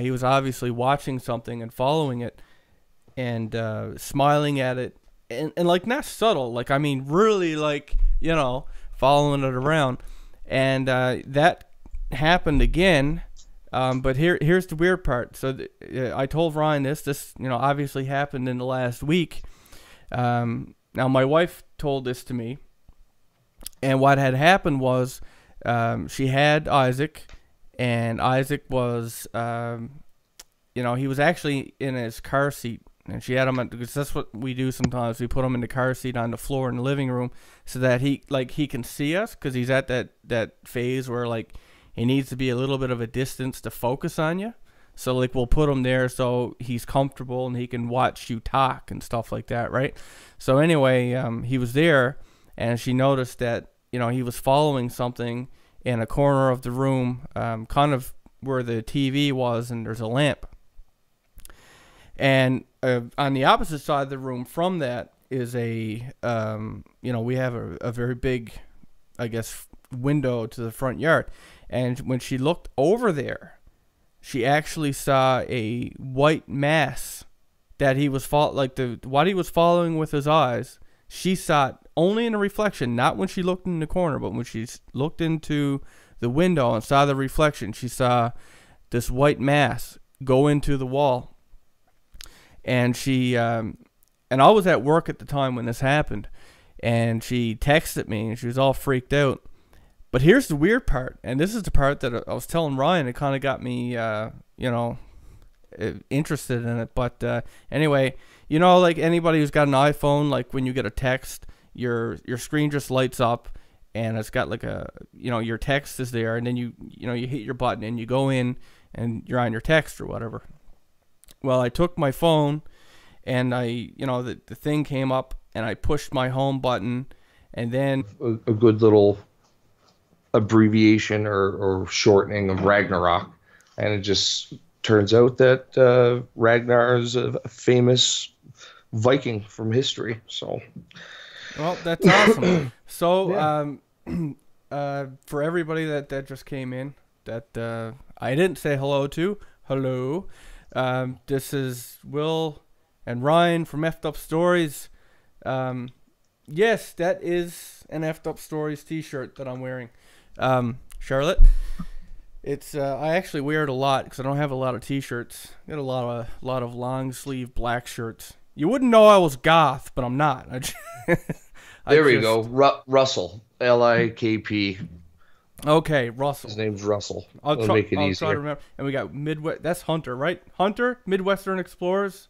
he was obviously watching something and following it and smiling at it and like not subtle, like I mean really like, you know, following it around. And that happened again, but here's the weird part. So I told Ryan this, you know, obviously happened in the last week. Now my wife told this to me, and what had happened was she had Isaac, and Isaac was, you know, he was actually in his car seat, and she had him, because that's what we do sometimes. We put him in the car seat on the floor in the living room so that he can see us, because he's at that phase where, like, he needs to be a little bit of a distance to focus on you. So, like, we'll put him there so he's comfortable and he can watch you talk and stuff like that, right? So, anyway, he was there, and she noticed that, you know, he was following something in a corner of the room, kind of where the TV was, and there's a lamp. And on the opposite side of the room from that is you know, we have a very big, I guess, window to the front yard. And when she looked over there, she actually saw a white mass that he was what he was following with his eyes. She saw it only in a reflection, not when she looked in the corner, but when she looked into the window and saw the reflection, she saw this white mass go into the wall. And she, and I was at work at the time when this happened, and she texted me, and she was all freaked out. But here's the weird part, and this is the part that I was telling Ryan. It kind of got me, you know, interested in it. But anyway, you know, like anybody who's got an iPhone, like when you get a text, your screen just lights up, and it's got like you know, your text is there, and then you know, you hit your button and you go in and you're on your text or whatever. Well, I took my phone and you know, the thing came up, and I pushed my home button, and then
a good little abbreviation or shortening of Ragnarok, and it just turns out that Ragnar is a famous Viking from history. So,
Well, that's awesome. So,
yeah.
for everybody that just came in, that I didn't say hello to, hello. This is Will and Ryan from Effed Up Stories. Yes, that is an Effed Up Stories T-shirt that I'm wearing. Charlotte, it's I actually wear it a lot because I don't have a lot of T-shirts. I got a lot of long sleeve black shirts. You wouldn't know I was goth, but I'm not.
There we go. Russell, Likp.
Okay, Russell.
His name's Russell.
I'll
It'll
try.
make it
I'll
easier.
try to remember. And we got Midwest. That's Hunter, right? Hunter, Midwestern Explorers,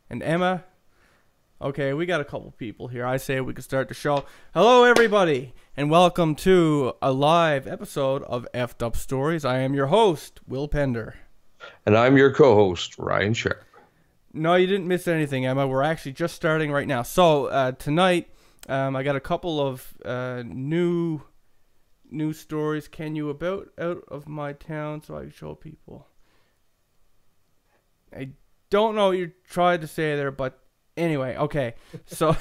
and Emma. Okay, we got a couple people here. I say we can start the show. Hello, everybody, and welcome to a live episode of Effed Up Stories. I am your host, Will Pender.
And I'm your co-host, Ryan Sharpe.
No, you didn't miss anything, Emma. We're actually just starting right now. So tonight, I got a couple of new stories. Can you about out of my town so I can show people? I don't know what you tried to say there, but anyway, okay. So,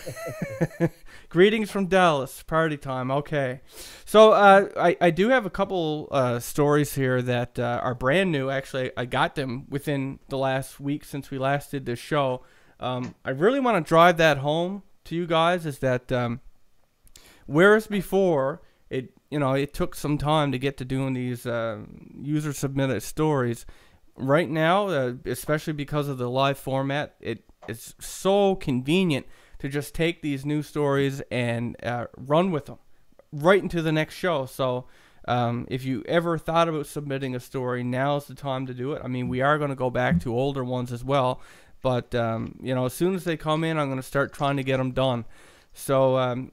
greetings from Dallas, party time. Okay. So, I do have a couple stories here that are brand new. Actually, I got them within the last week since we last did this show. I really want to drive that home to you guys. Is that whereas before it took some time to get to doing these user submitted stories. Right now, especially because of the live format, it's so convenient to just take these new stories and run with them right into the next show. So if you ever thought about submitting a story, now's the time to do it. I mean, we are going to go back to older ones as well, but as soon as they come in, I'm going to start trying to get them done. So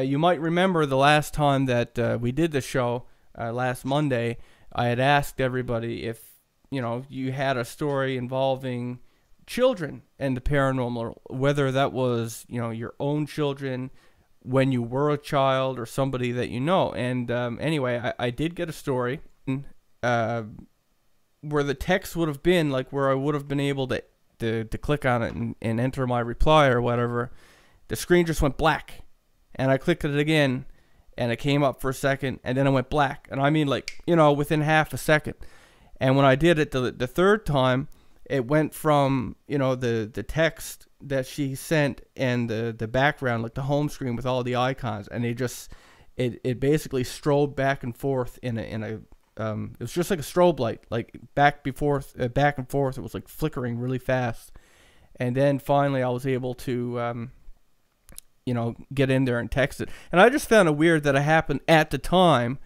you might remember the last time that we did the show last Monday, I had asked everybody if you had a story involving children and the paranormal, whether that was your own children when you were a child or somebody that you know. And anyway, I did get a story where the text would have been like where I would have been able to click on it and enter my reply or whatever. The screen just went black, and I clicked it again, and it came up for a second, and then it went black. And I mean, within half a second. And when I did it the third time, it went from the text that she sent and the background, like the home screen with all the icons, and it basically strobed back and forth in a it was just like a strobe light, like back and forth. It was like flickering really fast, and then finally I was able to get in there and text it. And I just found it weird that it happened at the time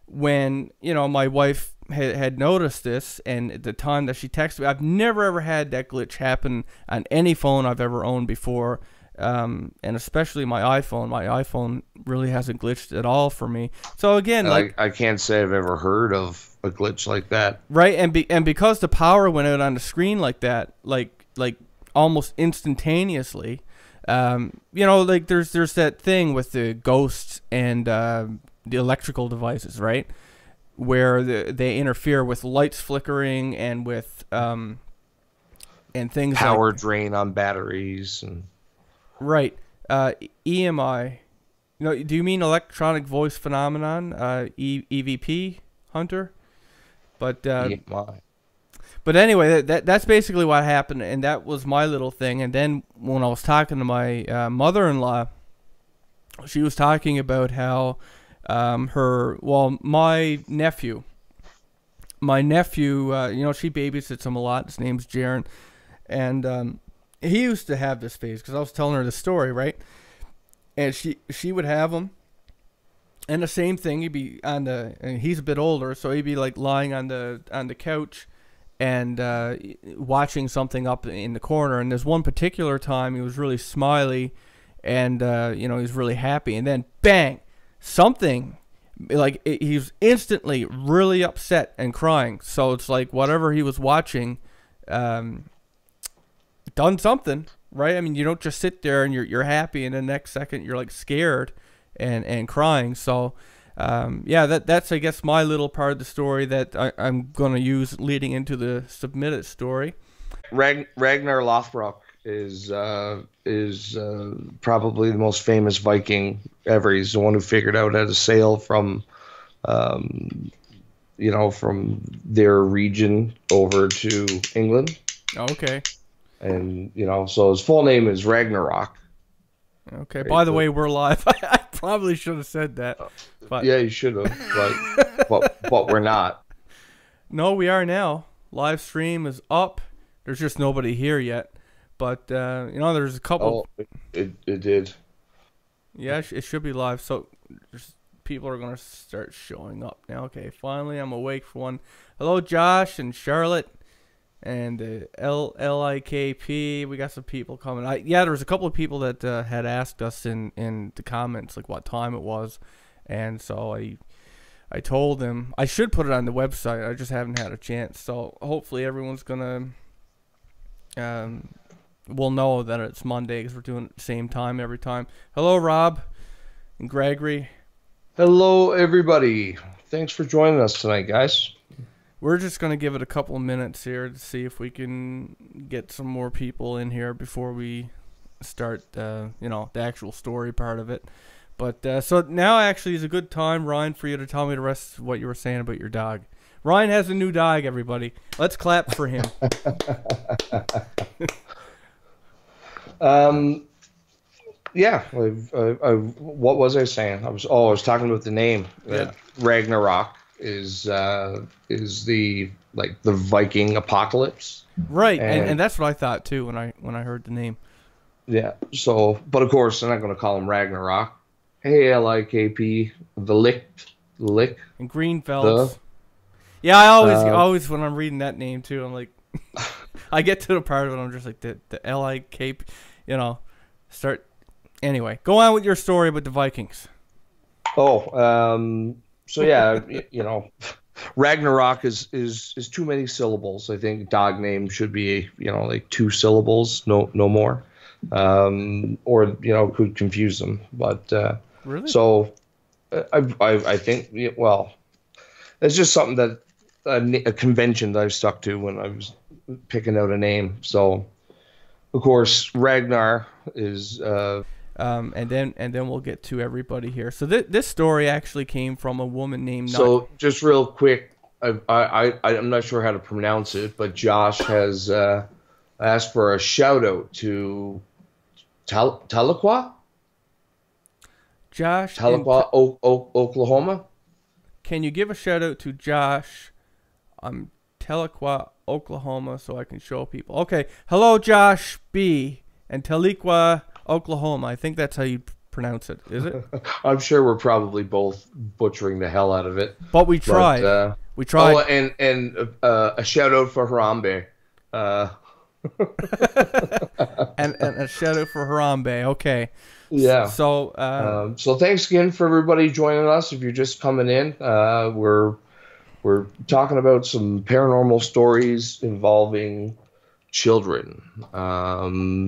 when my wife had noticed this, and at the time that she texted me. I've never ever had that glitch happen on any phone I've ever owned before, and especially my iPhone. My iPhone really hasn't glitched at all for me. So again,
I can't say I've ever heard of a glitch like that.
Right, and because the power went out on the screen like that, like almost instantaneously, there's that thing with the ghosts and the electrical devices, right? Where they interfere with lights flickering and with and things
power
like
drain on batteries and
right. EMI. Do you mean electronic voice phenomenon? EVP, Hunter? But
EMI.
But anyway, that's basically what happened, and that was my little thing. And then when I was talking to my mother-in-law, she was talking about how my nephew, she babysits him a lot. His name's Jaron, and he used to have this phase because I was telling her the story, right? And she would have him, and the same thing. He'd be and he's a bit older, so he'd be like lying on the couch and watching something up in the corner. And there's one particular time he was really smiley, and he was really happy, and then bang. Something he was instantly really upset and crying. So it's like whatever he was watching done something, right? I mean, you don't just sit there and you're happy and the next second you're like scared and crying. So yeah, that's I guess my little part of the story that I'm gonna use leading into the submitted story.
Ragnar Lothbrok is probably the most famous Viking ever. He's the one who figured out how to sail from um, from their region over to England.
Okay.
And so his full name is Ragnarok.
Okay. Right, by the way, we're live. I probably should have said that. But
yeah, you should have. But we're not.
No, we are now. Live stream is up. There's just nobody here yet. But there's a couple.
Oh, it did.
Yeah, it should be live. So people are gonna start showing up now. Okay, finally I'm awake for one. Hello, Josh and Charlotte. And LIKP, we got some people coming. There was a couple of people that had asked us in the comments like what time it was, and so I told them I should put it on the website. I just haven't had a chance. So hopefully everyone's gonna will know that it's Monday because we're doing it at the same time every time. Hello, Rob and Gregory.
Hello, everybody. Thanks for joining us tonight, guys.
We're just going to give it a couple of minutes here to see if we can get some more people in here before we start, the actual story part of it. But so now actually is a good time, Ryan, for you to tell me the rest of what you were saying about your dog. Ryan has a new dog, everybody. Let's clap for him.
Yeah. What was I saying? I was talking about the name.
Yeah.
Ragnarok is the the Viking apocalypse,
right? And that's what I thought too when I heard the name.
Yeah. So, but of course, I'm not going to call him Ragnarok. Hey, LIKP, the lick,
and Greenfelds. Yeah, I always when I'm reading that name too, I'm like, I get to the part of it, I'm just like the LIKP, start. Anyway, go on with your story about the Vikings.
So yeah, Ragnarok is too many syllables. I think dog name should be like 2 syllables, no more, or could confuse them. But
really,
so I think it's just something that a convention that I've stuck to when I was picking out a name. So of course Ragnar is.
And then we'll get to everybody here. So this story actually came from a woman named.
So just real quick, I'm not sure how to pronounce it, but Josh has asked for a shout out to Tahlequah.
Josh.
Tahlequah, Oklahoma.
Can you give a shout out to Josh? Tahlequah, Oklahoma, so I can show people. Okay, hello, Josh B. and Tahlequah, Oklahoma. I think that's how you pronounce it. Is it?
I'm sure we're probably both butchering the hell out of it.
But we tried. We tried.
Oh, and a shout out for Harambe.
and a shout out for Harambe. Okay.
Yeah.
So
so thanks again for everybody joining us. If you're just coming in, we're talking about some paranormal stories involving children.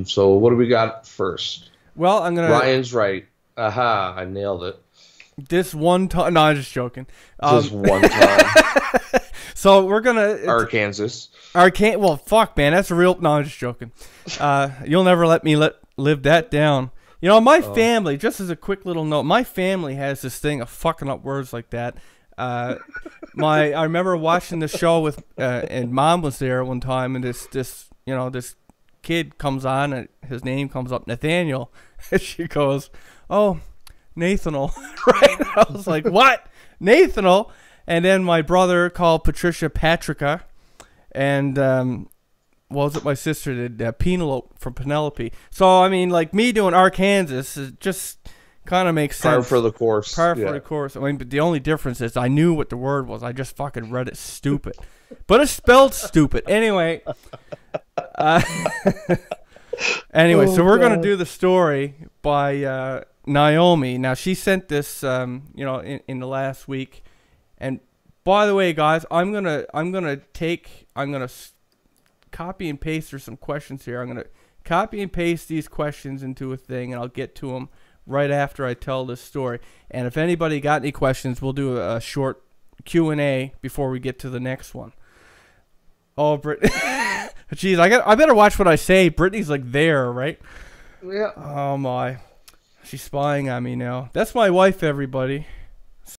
So what do we got first?
Well, I'm gonna.
Ryan's right. Aha! I nailed it.
This one time. No, I'm just joking.
This one time.
So we're gonna.
Arkansas.
Well, fuck, man. That's a real. No, I'm just joking. You'll never let me live that down. My family. Just as a quick little note, my family has this thing of fucking up words like that. I remember watching the show with and Mom was there one time, and this kid comes on and his name comes up, Nathaniel, and she goes, "Oh, Nathanel," right? I was like, "What, Nathanel?" And then my brother called Patricia Patrica, and what was it my sister did? Penelope from Penelope. So I mean, like me doing Arkansas, it just kind of makes sense.
Par for the course.
Par for the course. I mean, but the only difference is I knew what the word was. I just fucking read it stupid. But it's spelled stupid. Anyway. So we're going to do the story by Naomi. Now, she sent this, in the last week. And by the way, guys, I'm going to copy and paste. There's some questions here. I'm going to copy and paste these questions into a thing, and I'll get to them right after I tell this story. And if anybody got any questions, we'll do a short Q&A before we get to the next one. Oh, jeez, I better watch what I say. Brittany's like there, right?
Yeah.
Oh my, she's spying on me now. That's my wife, everybody.